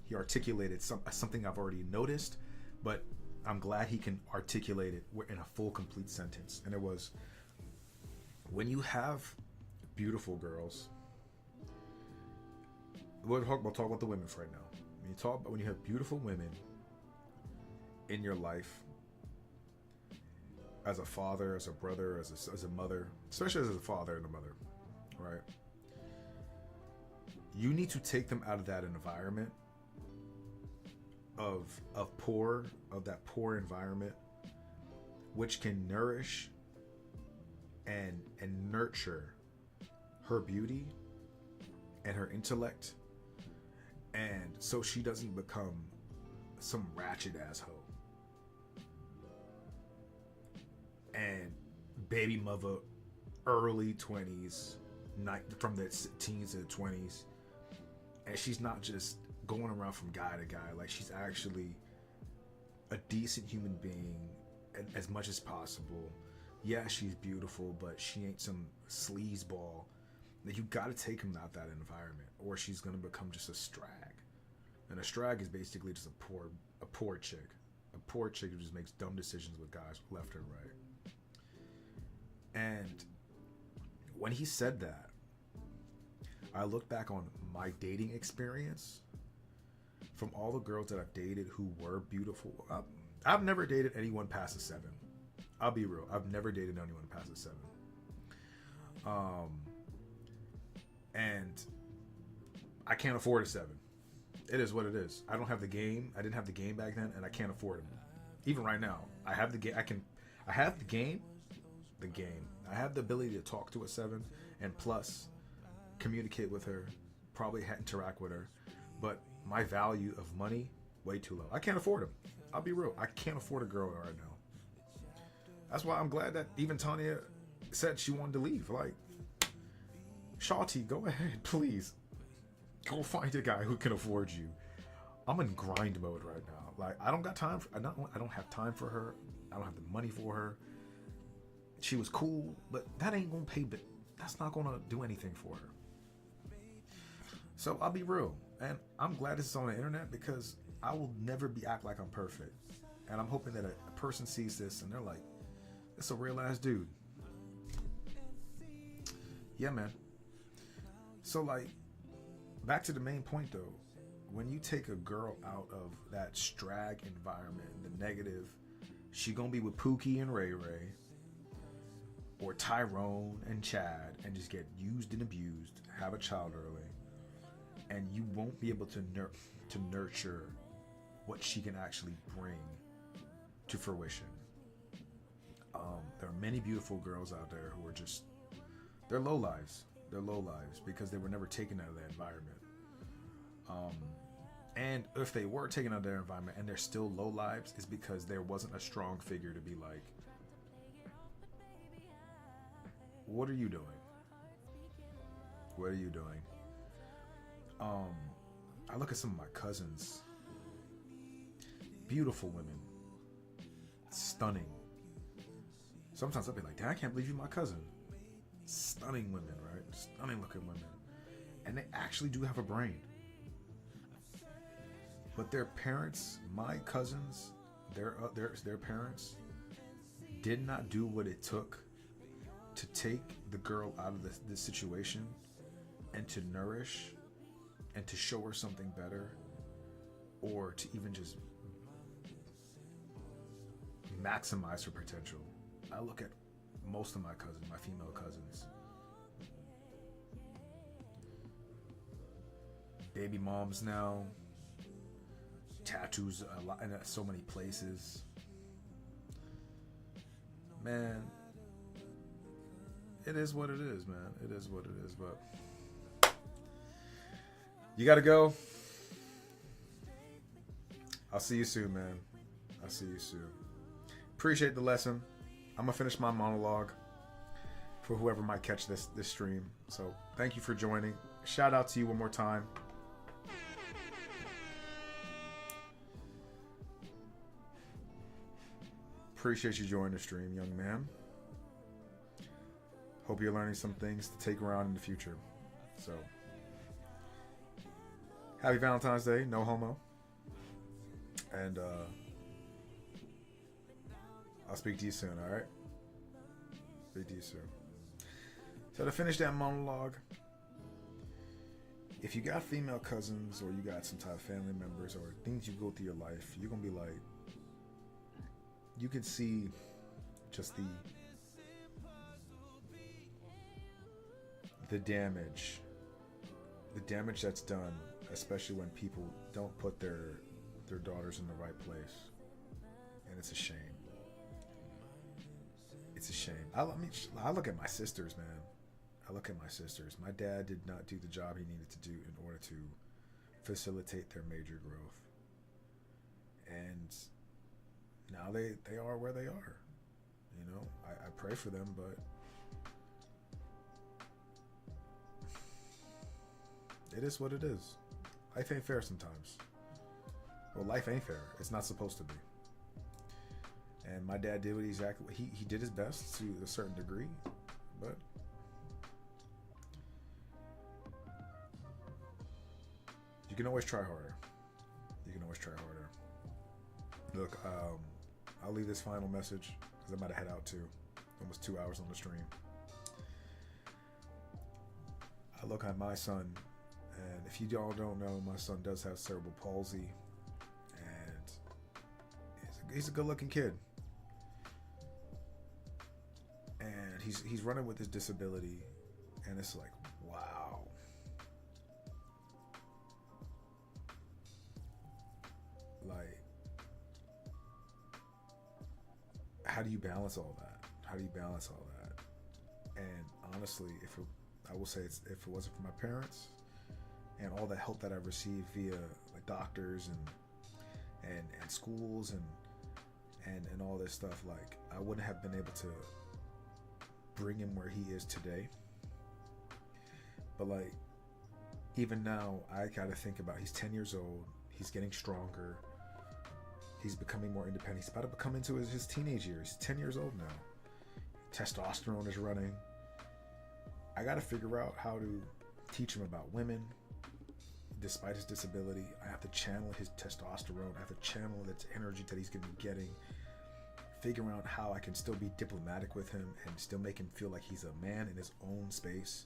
he articulated something I've already noticed, but I'm glad he can articulate it in a full, complete sentence. And it was, when you have beautiful girls, we'll talk about the women for right now. When you have beautiful women in your life, as a father, as a brother, as a mother, especially as a father and a mother, right? You need to take them out of that environment of that poor environment, which can nourish and nurture her beauty and her intellect, and so she doesn't become some ratchet ass hoe and baby mother, early 20s, from the teens to the 20s, and she's not just going around from guy to guy. Like, she's actually a decent human being as much as possible. Yeah, she's beautiful, but she ain't some sleazeball. Like, you got to take him out that environment, or she's gonna become just a strag. And a strag is basically just a poor chick who just makes dumb decisions with guys left or right. And when he said that, I look back on my dating experience. From all the girls that I've dated who were beautiful, I've never dated anyone past a 7. I'll be real. I've never dated anyone past a 7. And I can't afford a 7. It is what it is. I don't have the game. I didn't have the game back then, and I can't afford it. Even right now, I have the game. I have the game. I have the ability to talk to a 7, and plus communicate with her, probably interact with her. But my value of money, way too low. I can't afford them. I'll be real. I can't afford a girl right now. That's why I'm glad that even Tanya said she wanted to leave. Like, Shawty, go ahead, please. Go find a guy who can afford you. I'm in grind mode right now. Like, I don't got time. I don't have time for her. I don't have the money for her. She was cool, but that ain't gonna pay. But that's not gonna do anything for her. So I'll be real, and I'm glad this is on the internet, because I will never act like I'm perfect. And I'm hoping that a person sees this and they're like, "It's a real ass dude." Yeah, man. So like, back to the main point though, when you take a girl out of that strag environment, the negative, she gonna be with Pookie and Ray Ray, or Tyrone and Chad, and just get used and abused, have a child early, and you won't be able to nurture what she can actually bring to fruition. There are many beautiful girls out there who are just, they're low lives. They're low lives because they were never taken out of that environment. And if they were taken out of their environment and they're still low lives, it's because there wasn't a strong figure to be like, what are you doing? What are you doing? I look at some of my cousins, beautiful women, stunning. Sometimes I'll be like, damn, I can't believe you're my cousin. Stunning women, right? Stunning looking women. And they actually do have a brain. But their parents, my cousins, their parents, did not do what it took to take the girl out of this situation and to nourish and to show her something better, or to even just maximize her potential. I look at most of my cousins, my female cousins, baby moms now, tattoos a lot in so many places. Man, it is what it is, man. It is what it is, but you gotta go. I'll see you soon, man. I'll see you soon. Appreciate the lesson. I'm gonna finish my monologue for whoever might catch this stream. So thank you for joining. Shout out to you one more time. Appreciate you joining the stream, young man. Hope you're learning some things to take around in the future. So, happy Valentine's Day, no homo. And I'll speak to you soon, alright? Speak to you soon. So to finish that monologue, if you got female cousins or you got some type of family members or things you go through your life, you're going to be like, you can see just the damage that's done, especially when people don't put their daughters in the right place. And it's a shame. It's a shame. I look at my sisters, man. I look at my sisters. My dad did not do the job he needed to do in order to facilitate their major growth. And now they are where they are. You know, I pray for them, but it is what it is. Life ain't fair sometimes. Well, life ain't fair. It's not supposed to be. And my dad did he did his best to a certain degree, but you can always try harder. You can always try harder. Look, I'll leave this final message because I'm about to head out too. Almost 2 hours on the stream. I look at my son, and if you all don't know, my son does have cerebral palsy, and he's a good-looking kid. And he's running with his disability, and it's like, wow. Like, how do you balance all that? How do you balance all that? And honestly, I will say if it wasn't for my parents and all the help that I've received via like doctors and schools and all this stuff, like I wouldn't have been able to bring him where he is today. But like, even now, I gotta think about, he's 10 years old, he's getting stronger, he's becoming more independent, he's about to become into his teenage years, he's 10 years old now, testosterone is running. I gotta figure out how to teach him about women despite his disability. I have to channel his testosterone, I have to channel that energy that he's gonna be getting, figuring out how I can still be diplomatic with him and still make him feel like he's a man in his own space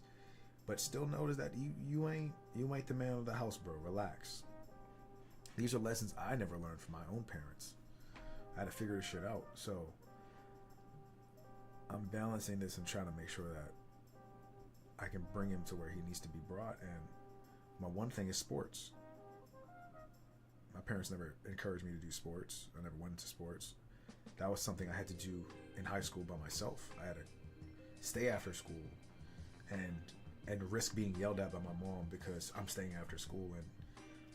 But still notice that you ain't the man of the house, bro. Relax. These are lessons I never learned from my own parents. I had to figure this shit out. So I'm balancing this and trying to make sure that I can bring him to where he needs to be brought. And my one thing is sports. My parents never encouraged me to do sports. I never went into sports. That was something I had to do in high school by myself. I had to stay after school and risk being yelled at by my mom because I'm staying after school. And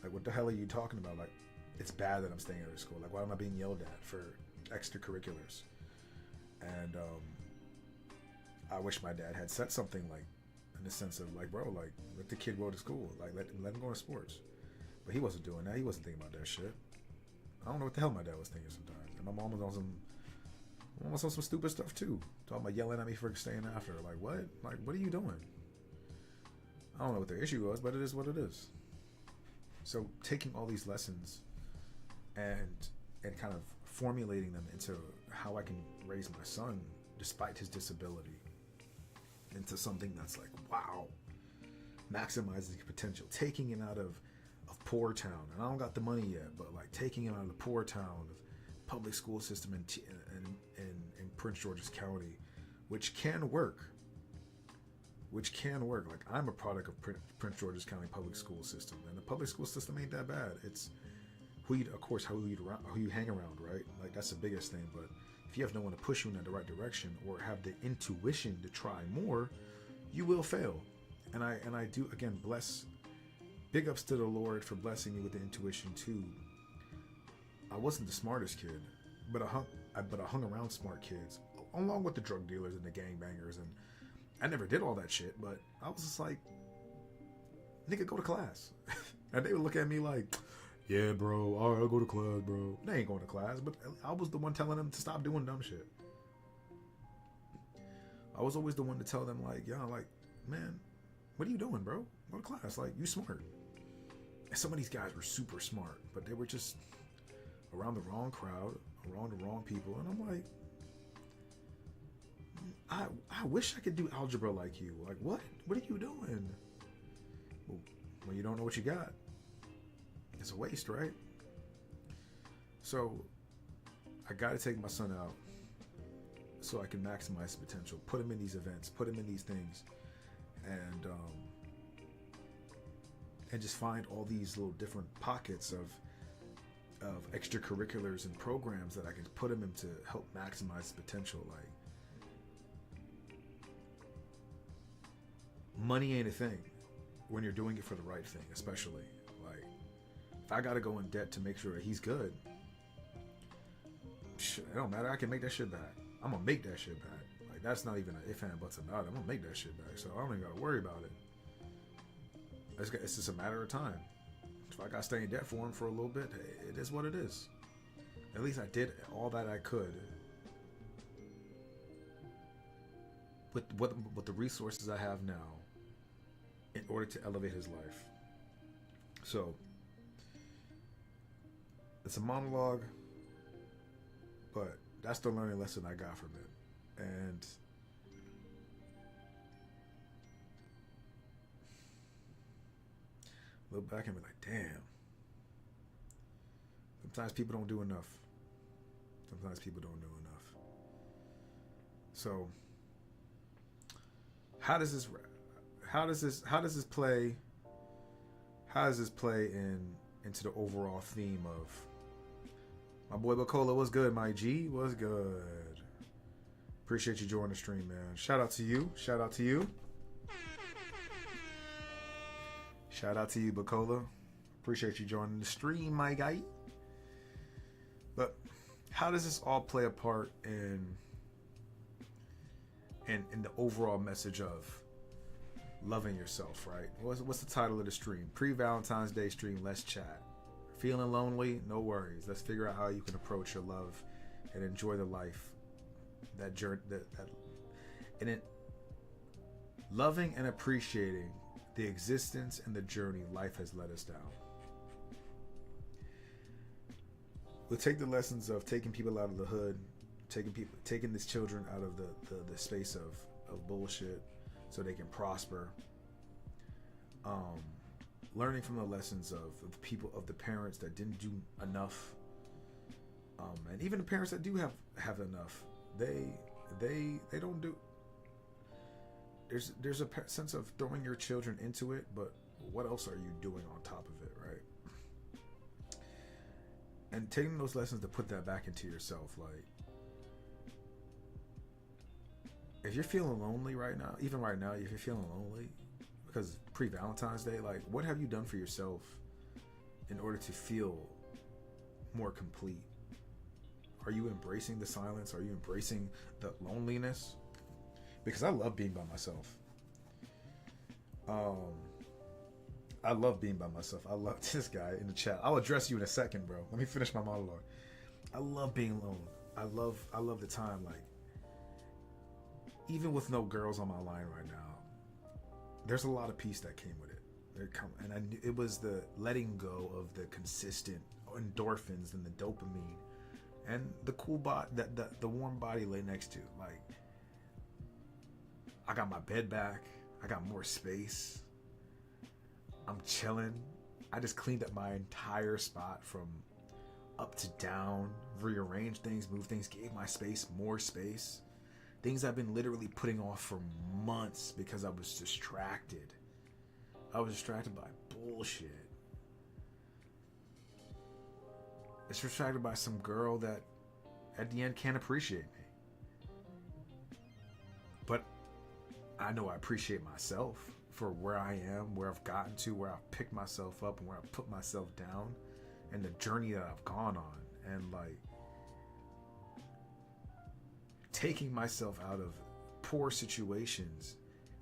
like, what the hell are you talking about? Like, it's bad that I'm staying after school. Like, why am I being yelled at for extracurriculars? And I wish my dad had said something like, in the sense of like, bro, like, let the kid go to school. Like, let him go to sports. But he wasn't doing that. He wasn't thinking about that shit. I don't know what the hell my dad was thinking sometimes. And my mom was on some stupid stuff too. Talking about yelling at me for staying after. Like, what? Like, what are you doing? I don't know what the issue was, but it is what it is. So taking all these lessons and kind of formulating them into how I can raise my son despite his disability into something that's like, wow, maximizing his potential, taking him out of poor town. And I don't got the money yet, but like taking him out of the poor town of public school system in Prince George's County, which can work. Like, I'm a product of Prince George's County public school system, and the public school system ain't that bad. It's who you hang around, right? Like, that's the biggest thing. But if you have no one to push you in the right direction or have the intuition to try more, you will fail. And I do, again, big ups to the Lord for blessing me with the intuition too. I wasn't the smartest kid, but I hung around smart kids, along with the drug dealers and the gangbangers, and I never did all that shit. But I was just like, nigga, go to class. And they would look at me like, yeah, bro, all right, I'll go to class, bro. They ain't going to class, but I was the one telling them to stop doing dumb shit. I was always the one to tell them, like, yo, like, man, what are you doing, bro? Go to class. Like, you smart. And some of these guys were super smart, but they were just around the wrong crowd, around the wrong people. And I'm like, I wish I could do algebra like you. Like, what? What are you doing? Well, when you don't know what you got, it's a waste, right? So I got to take my son out so I can maximize his potential, put him in these events, put him in these things, and just find all these little different pockets of extracurriculars and programs that I can put him in to help maximize his potential. Like, money ain't a thing when you're doing it for the right thing, especially. Like, if I gotta go in debt to make sure that he's good, shit, it don't matter. I can make that shit back. I'm gonna make that shit back. Like, that's not even an if and buts about it. I'm gonna make that shit back. So I don't even gotta worry about it. It's just a matter of time. If I got to stay in debt for him for a little bit, it is what it is. At least I did all that I could with the resources I have now in order to elevate his life. So it's a monologue, but that's the learning lesson I got from it. And look back and be like, damn. Sometimes people don't do enough. So, how does this play into the overall theme of my boy Bacola? What's good, my G? What's good? Appreciate you joining the stream, man. Shout out to you. Shout out to you, Bacola. Appreciate you joining the stream, my guy. But how does this all play a part in the overall message of loving yourself, right? What's the title of the stream? Pre-Valentine's Day stream. Let's chat. Feeling lonely? No worries. Let's figure out how you can approach your love and enjoy the life, that journey, loving and appreciating the existence and the journey life has led us down. We'll take the lessons of taking people out of the hood, taking these children out of the space of bullshit so they can prosper um, learning from the lessons of the people, of the parents that didn't do enough, and even the parents that do have enough, they don't do. There's a sense of throwing your children into it, but what else are you doing on top of it, right? And taking those lessons to put that back into yourself, like, if you're feeling lonely right now, even right now, if you're feeling lonely because pre-Valentine's Day, like, what have you done for yourself in order to feel more complete? Are you embracing the silence? Are you embracing the loneliness? Because I love being by myself. I love being by myself. I love this guy in the chat. I'll address you in a second, bro. Let me finish my monologue. I love being alone. I love the time, like, even with no girls on my line right now, there's a lot of peace that came with it. It was the letting go of the consistent endorphins and the dopamine and the cool body, the warm body lay next to. Like, I got my bed back. I got more space. I'm chilling. I just cleaned up my entire spot from up to down, rearranged things, moved things, gave my space more space. Things I've been literally putting off for months because I was distracted. I was distracted by bullshit. It's distracted by some girl that at the end can't appreciate me. But I know I appreciate myself for where I am, where I've gotten to, where I've picked myself up and where I've put myself down, and the journey that I've gone on. And like, taking myself out of poor situations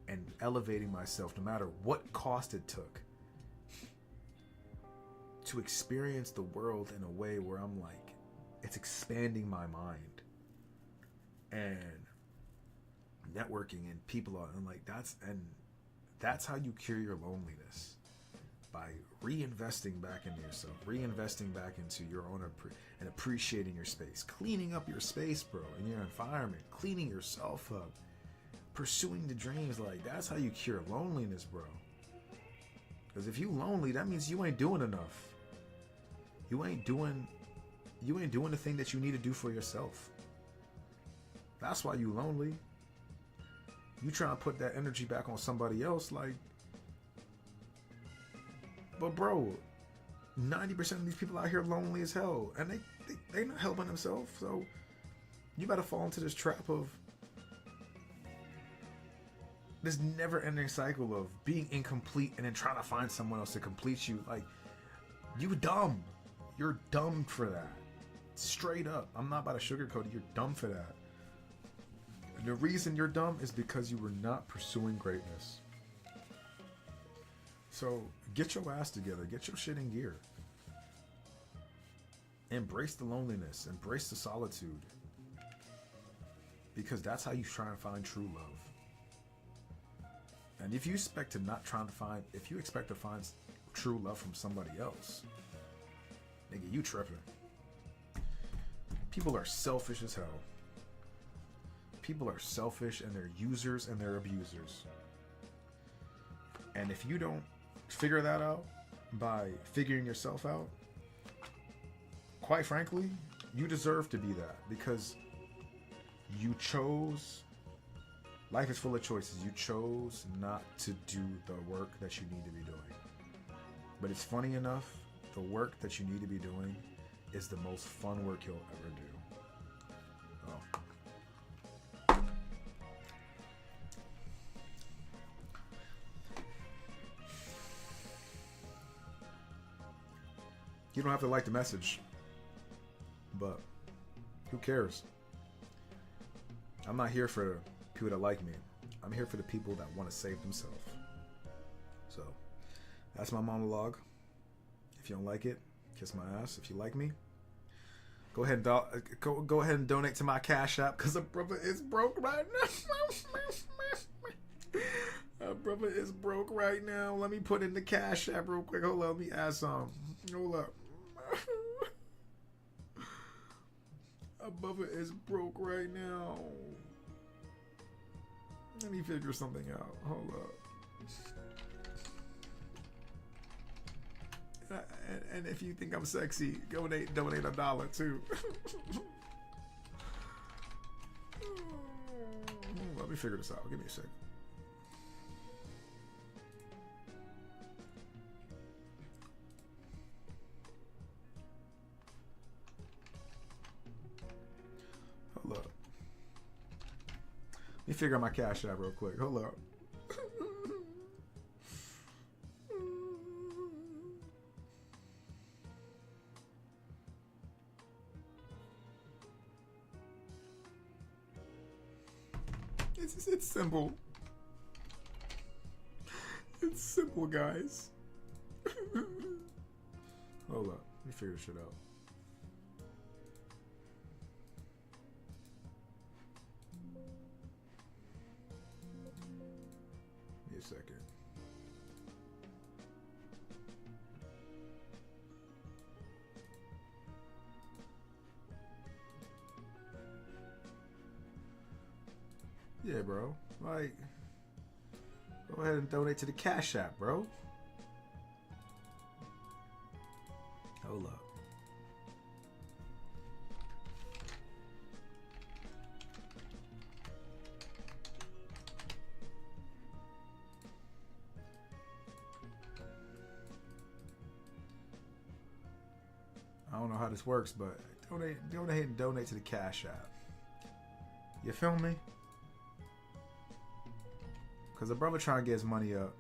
and elevating myself no matter what cost it took to experience the world in a way where I'm like, it's expanding my mind and networking and people are, and like, that's how you cure your loneliness, by reinvesting back into yourself, reinvesting back into your own and appreciating your space, cleaning up your space, bro, in your environment, cleaning yourself up, pursuing the dreams. Like, that's how you cure loneliness, bro. Because if you lonely, that means you ain't doing enough. You ain't doing the thing that you need to do for yourself. That's why you lonely. You try to put that energy back on somebody else, like, but bro, 90% of these people out here lonely as hell, and they not helping themselves. So you better fall into this trap of this never-ending cycle of being incomplete and then trying to find someone else to complete you. Like, you dumb. You're dumb for that. Straight up. I'm not about to sugarcoat it. You're dumb for that. And the reason you're dumb is because you were not pursuing greatness. So get your ass together. Get your shit in gear. Embrace the loneliness. Embrace the solitude. Because that's how you try and find true love. And if you expect to if you expect to find true love from somebody else, nigga, you tripping. People are selfish as hell. People are selfish, and they're users and they're abusers. And if you don't figure that out by figuring yourself out, quite frankly, you deserve to be that, because you chose. Life is full of choices. You chose not to do the work that you need to be doing. But it's funny enough, the work that you need to be doing is the most fun work you'll ever do. Oh. You don't have to like the message, but who cares? I'm not here for people that like me. I'm here for the people that want to save themselves. So that's my monologue. If you don't like it, kiss my ass. If you like me, go ahead and donate to my Cash App, because a brother is broke right now. A brother is broke right now. Let me put in the Cash App real quick. Hold up, let me add some. Hold up. A brother is broke right now. Let me figure something out. Hold up. And if you think I'm sexy, donate $1 too. Let me figure this out. Give me a second. Hold up. Let me figure out my cash out real quick. Hold up. It's simple. It's simple, guys. Hold up. Let me figure this shit out. Give me a second. Yeah, bro. Like, go ahead and donate to the Cash App, bro. Hold up. I don't know how this works, but donate to the Cash App. You feel me? Because the brother trying to get his money up,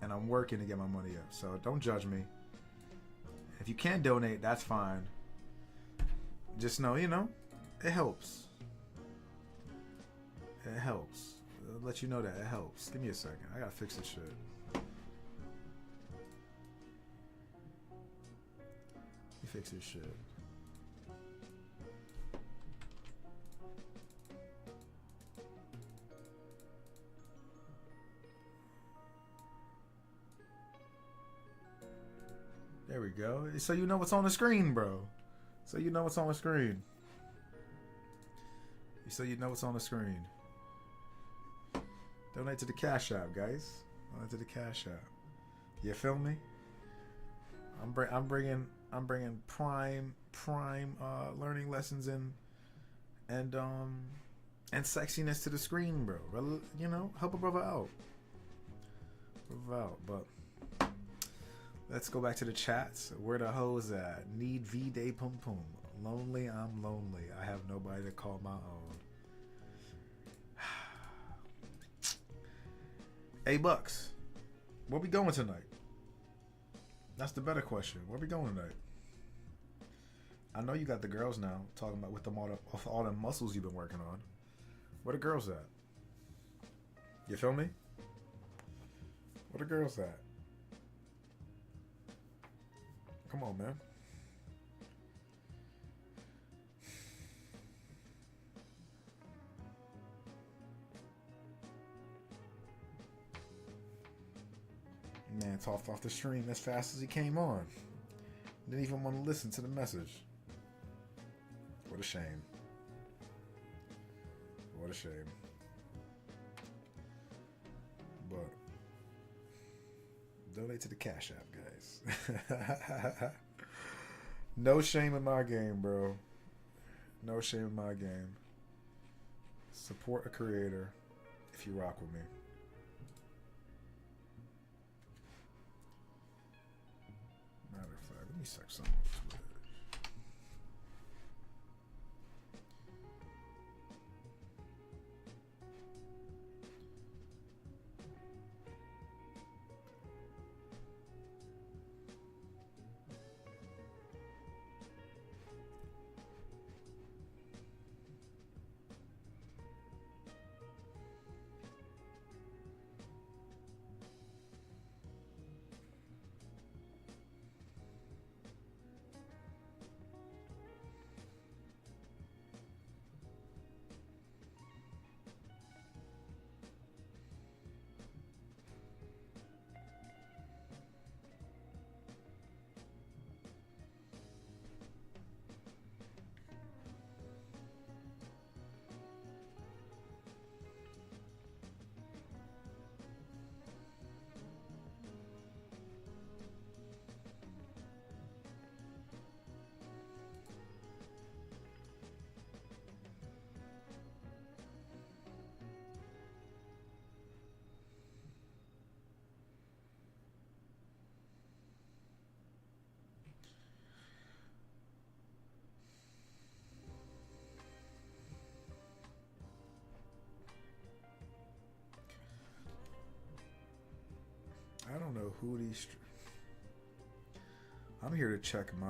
and I'm working to get my money up. So don't judge me. If you can't donate, that's fine. Just know, it helps. It helps. I'll let you know that it helps. Give me a second. I gotta fix this shit. Let me fix this shit. There we go. So you know what's on the screen, bro. So you know what's on the screen. So you know what's on the screen. Donate to the Cash App, guys. Donate to the Cash App. You feel me? I'm bringing prime learning lessons and sexiness to the screen, bro. Help a brother out. But let's go back to the chats. Where the hoes at? Need V-Day Pum Pum. Lonely, I'm lonely. I have nobody to call my own. Hey, Bucks. Where we going tonight? That's the better question. Where we going tonight? I know you got the girls now, talking about with all the muscles you've been working on. Where the girls at? You feel me? Where the girls at? Come on, man. Man talked off the stream as fast as he came on. Didn't even want to listen to the message. What a shame. What a shame. But donate to the Cash App, guys. No shame in my game, bro. No shame in my game. Support a creator if you rock with me. Matter of fact, let me check something on Twitch. Hootie. I'm here to check my.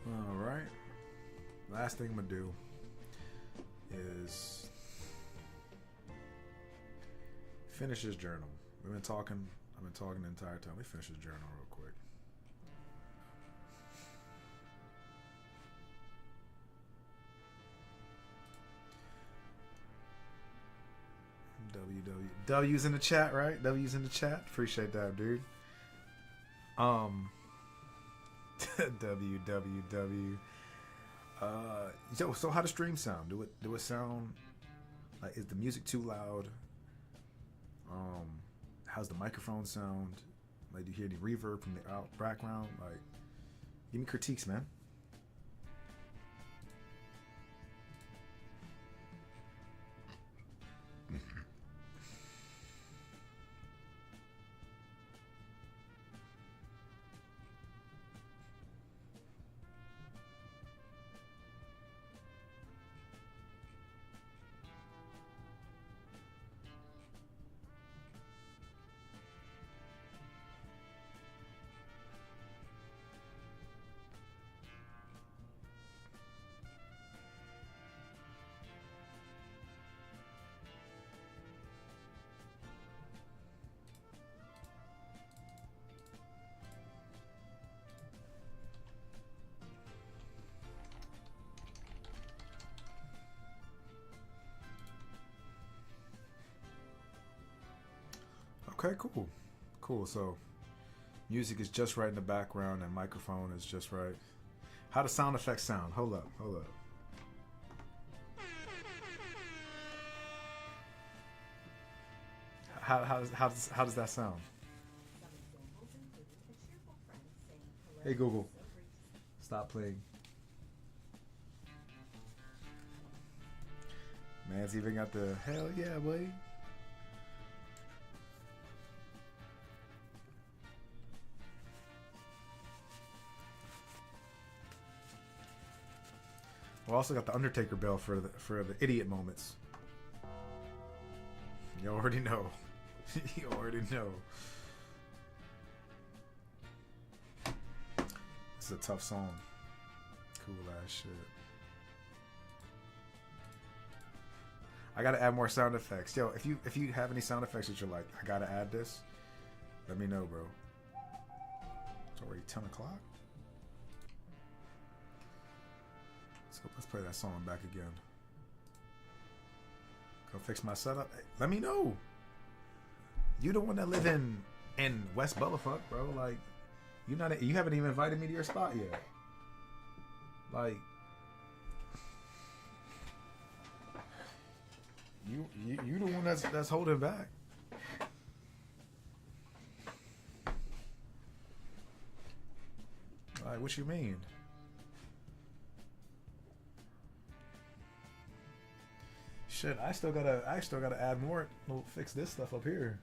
All right. Last thing I'm gonna do is finish this journal. I've been talking the entire time. Let me finish this journal real quick. W's in the chat, right? W's in the chat. Appreciate that, dude. www. So how does stream sound? Do it sound like, is the music too loud? How's the microphone sound? Like, do you hear any reverb from the background? Like, give me critiques, man. Okay, cool. So, music is just right in the background, and microphone is just right. How do sound effects sound? Hold up. How does that sound? Hey Google, stop playing. Man's even got the hell yeah, boy. We also got the Undertaker bell for the idiot moments. You already know. You already know. It's a tough song. Cool ass shit. I gotta add more sound effects. Yo, if you have any sound effects that you're like, I gotta add this, let me know, bro. It's already 10 o'clock. Let's play that song back again. Go fix my setup. Hey, let me know. You the one that live in West Bullafuck, bro. Like, you haven't even invited me to your spot yet. Like, you the one that's holding back. Like, what you mean? Shit, I still gotta add more. We'll fix this stuff up here.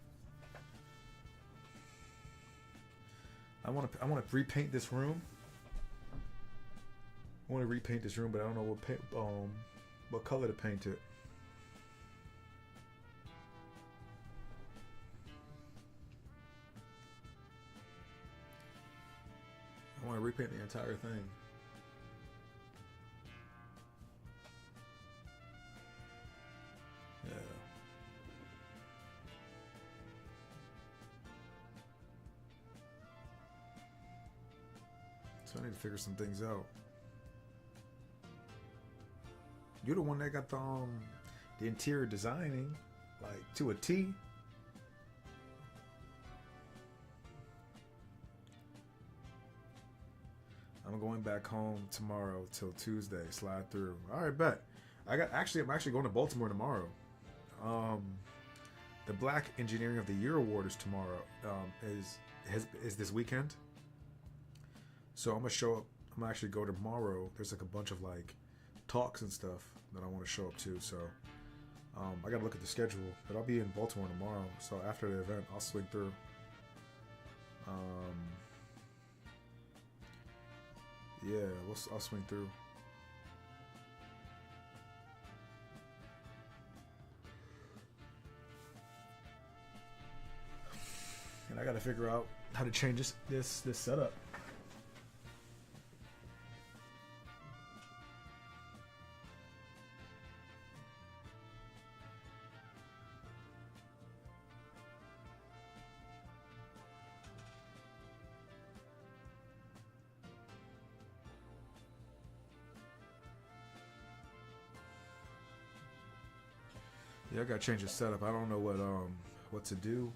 I want to repaint this room. I want to repaint this room, but I don't know what color to paint it. I want to repaint the entire thing. Yeah. So I need to figure some things out. You're the one that got the interior designing, like, to a T. I'm going back home tomorrow till Tuesday. Slide through. All right, bet. I'm actually going to Baltimore tomorrow. The Black Engineering of the Year Award is tomorrow. Is this weekend. So I'm gonna show up. I'm gonna actually go tomorrow. There's like a bunch of like talks and stuff that I want to show up to. So I gotta look at the schedule. But I'll be in Baltimore tomorrow. So after the event, I'll swing through. Yeah, I'll swing through. And I gotta figure out how to change this setup. Yeah, I gotta change the setup. I don't know what to do.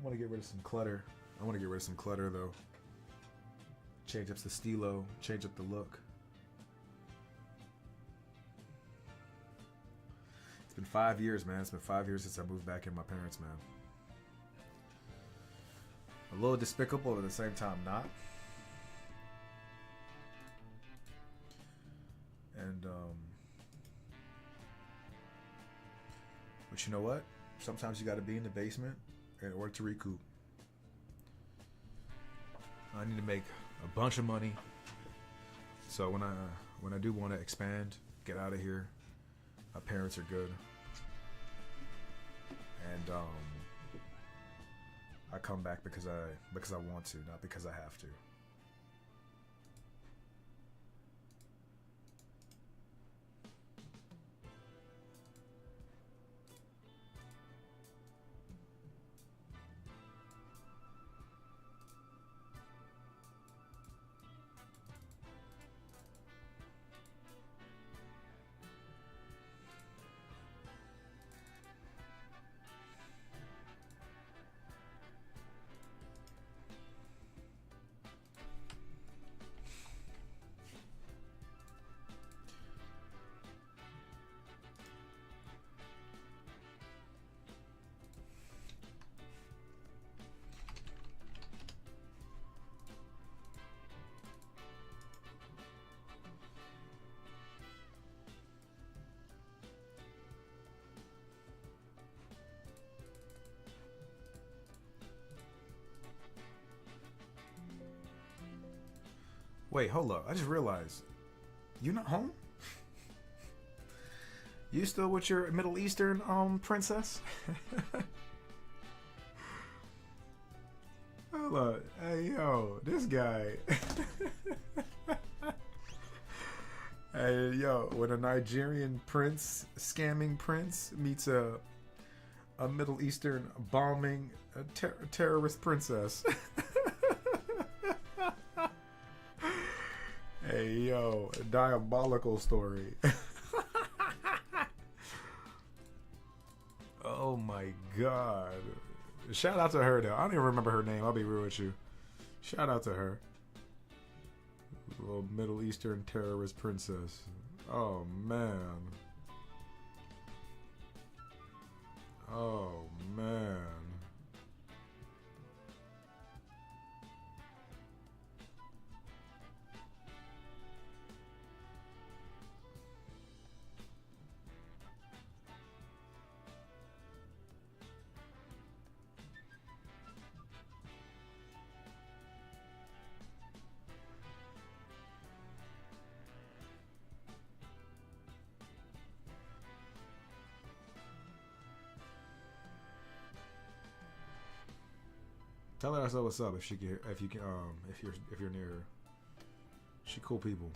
I want to get rid of some clutter. Though. Change up the stilo. Change up the look. It's been 5 years, man. It's been 5 years since I moved back in my parents', man. A little despicable, but at the same time not. And but you know what? Sometimes you got to be in the basement in order to recoup. I need to make a bunch of money, so when I do want to expand, get out of here, my parents are good, and I come back because I want to, not because I have to. Wait, hold up. I just realized. You not home? You still with your Middle Eastern princess? Hold up. Hey, yo. This guy. Hey, yo. When a Nigerian prince, scamming prince, meets a Middle Eastern bombing terrorist princess. Hey, yo, a diabolical story. Oh my god. Shout out to her though. I don't even remember her name. I'll be real with you. Shout out to her. Little Middle Eastern terrorist princess. Oh man. Oh man. Tell her I said what's up if she can, if you're near her. She cool people.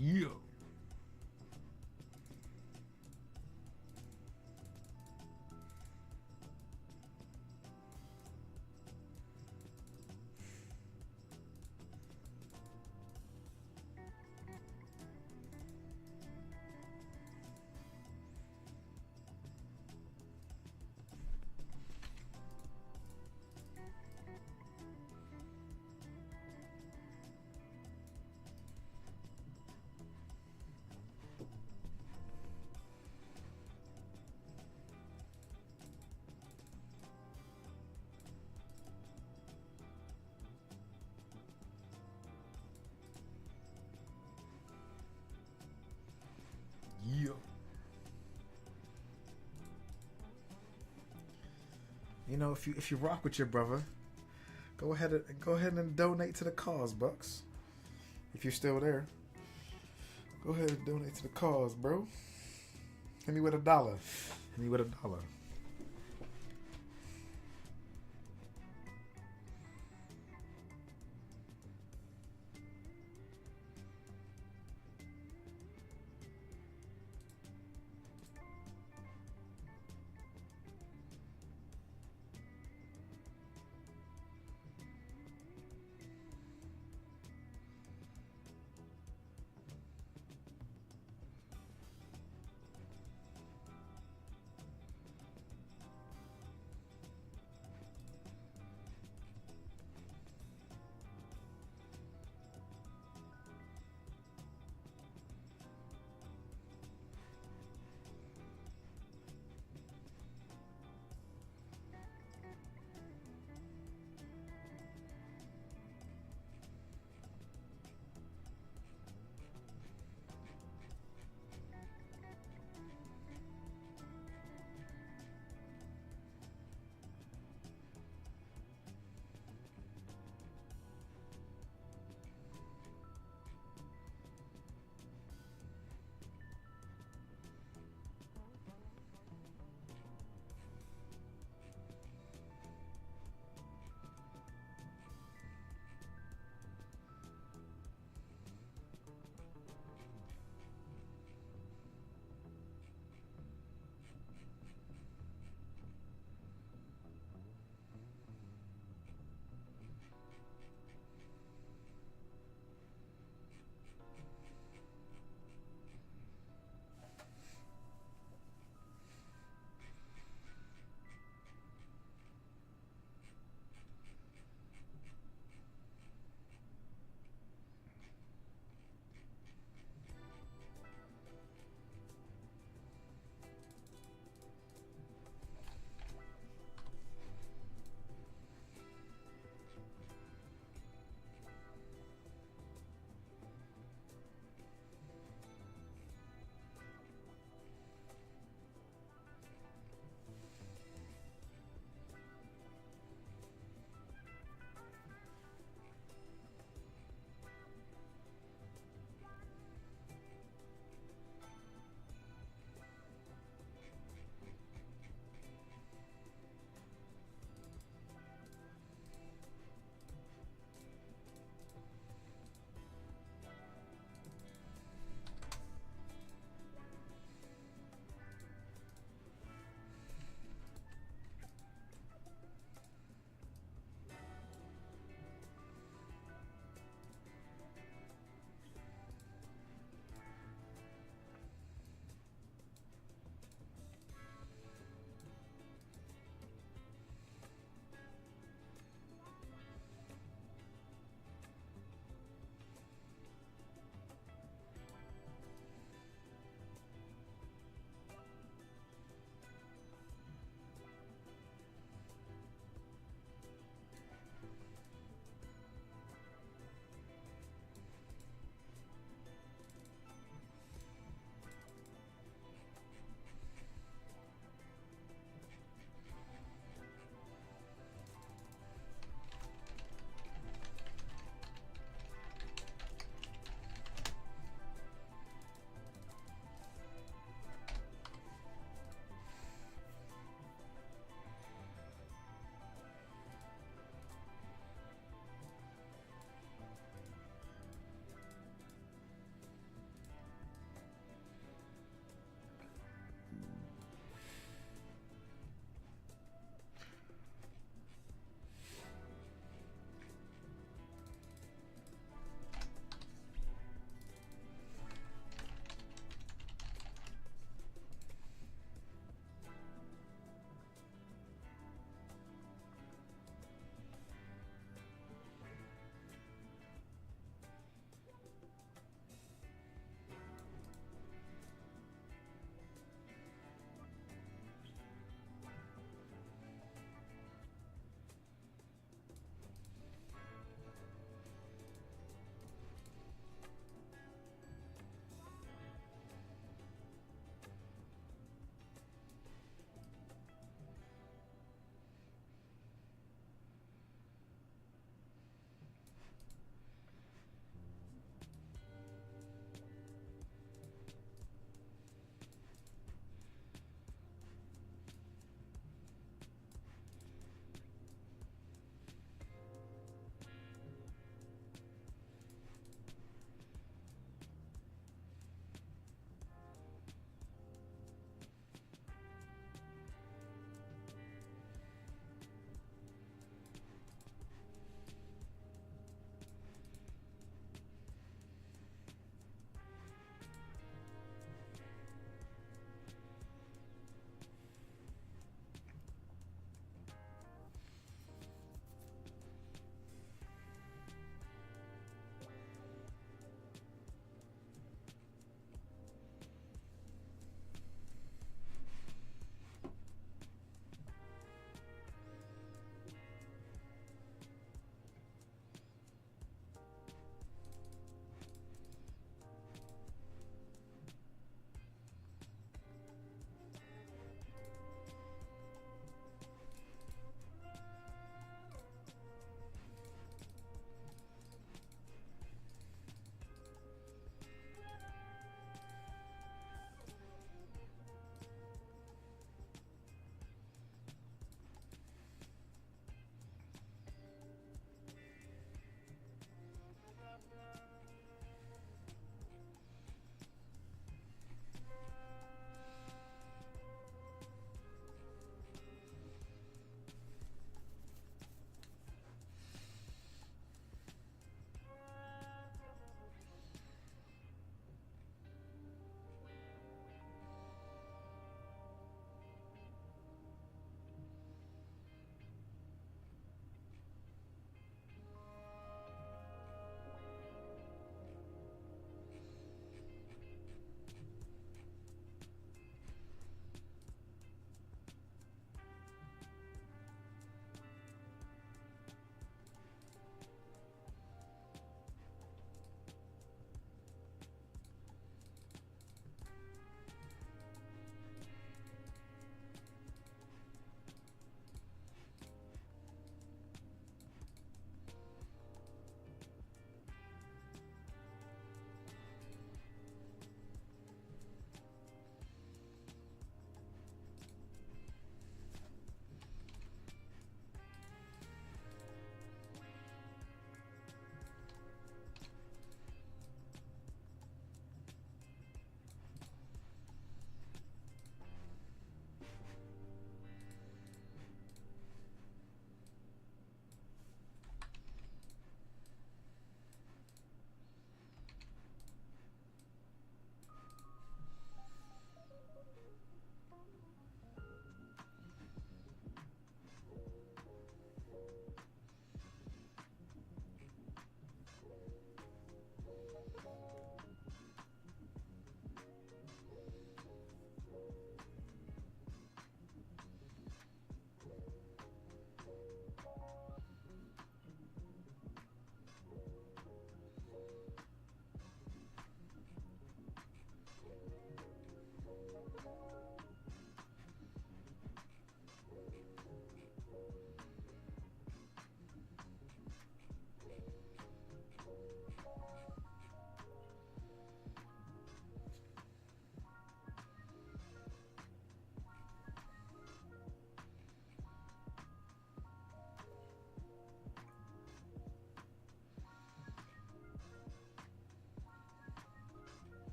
Yeah. Yeah. You know, if you rock with your brother, go ahead and donate to the cause, Bucks. If you're still there, go ahead and donate to the cause, bro. Hit me with $1. Hit me with $1.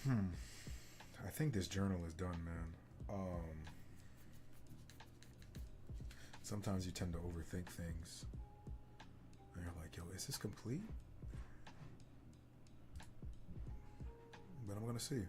Hmm. I think this journal is done, man. Sometimes you tend to overthink things. And you're like, yo, is this complete? But I'm going to see.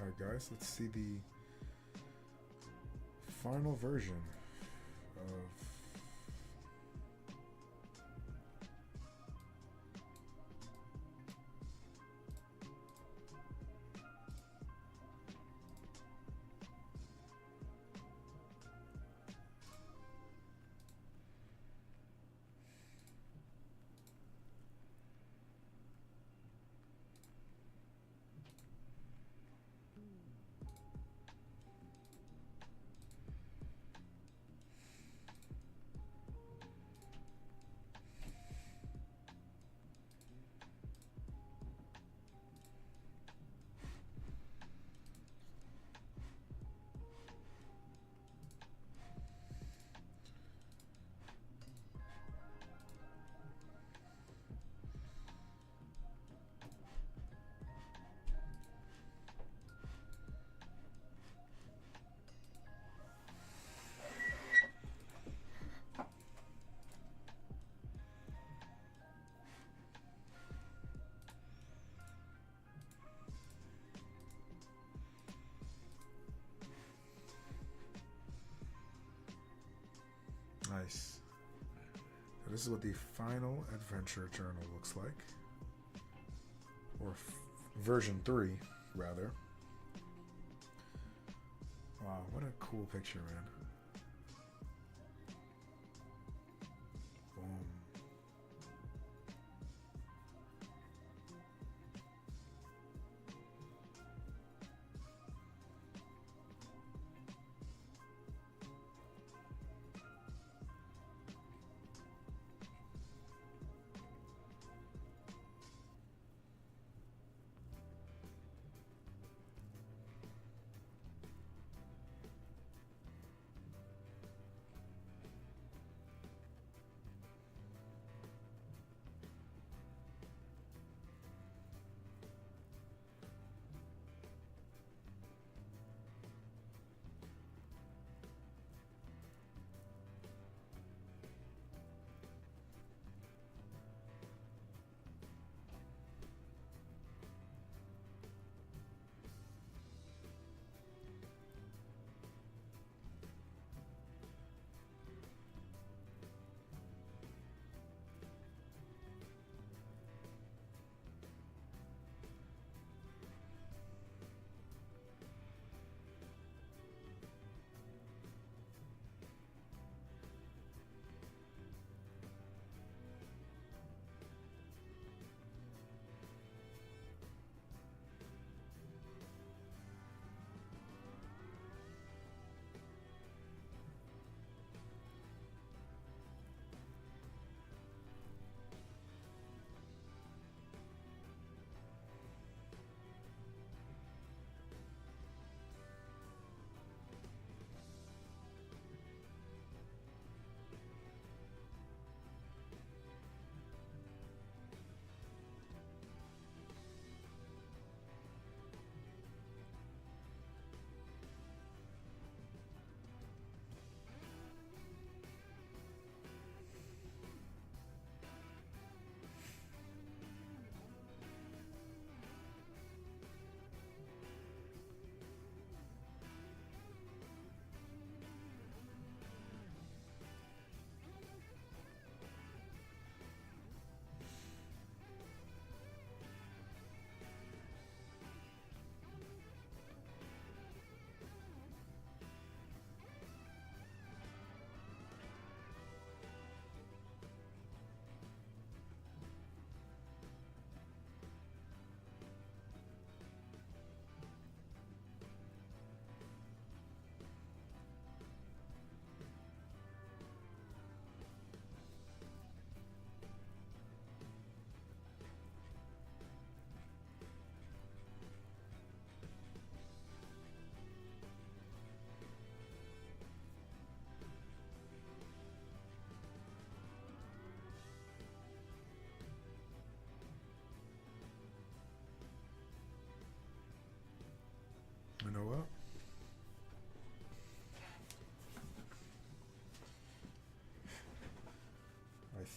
Alright, guys, let's see the final version of nice. So this is what the final adventure journal looks like, or version 3, rather. Wow, what a cool picture, man. Boom.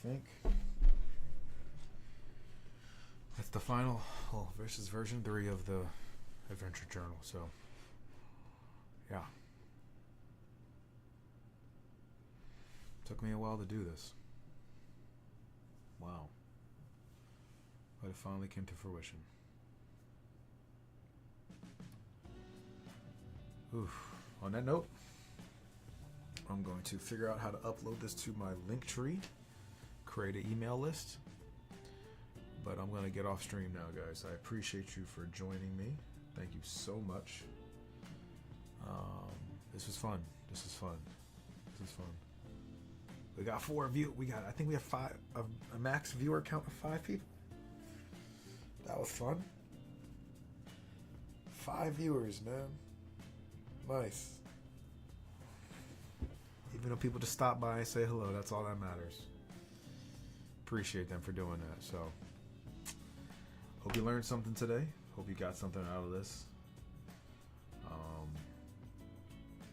think that's the final. Oh, this is version 3 of the adventure journal. So, yeah. Took me a while to do this. Wow. But it finally came to fruition. Oof. On that note, I'm going to figure out how to upload this to my link tree, create an email list. But I'm going to get off stream now, guys. I appreciate you for joining me. Thank you so much. This was fun. This is fun. This is fun. We got 4 view. I think we have 5. A max viewer count of 5 people. That was fun. 5 viewers, man. Nice. Even though people just stop by and say hello, that's all that matters. Appreciate them for doing that. So, hope you learned something today. Hope you got something out of this.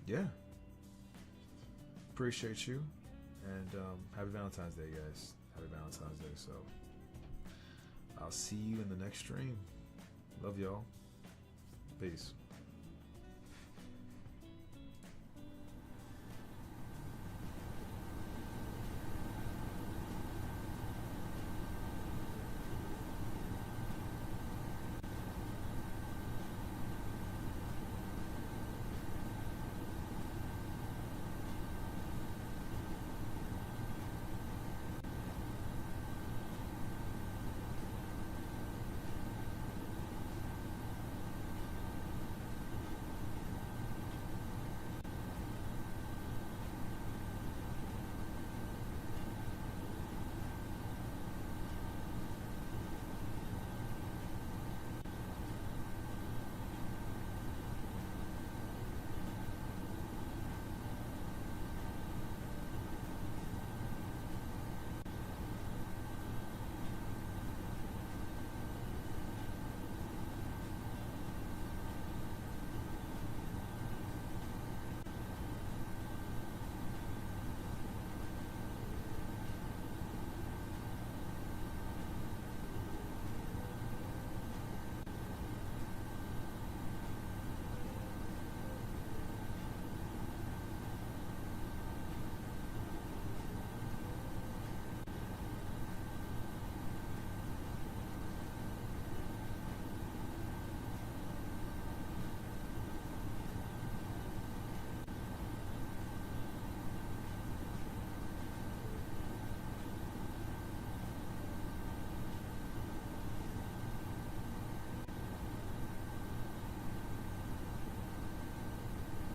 Yeah. Appreciate you. And happy Valentine's Day, guys. Happy Valentine's Day. So, I'll see you in the next stream. Love y'all. Peace.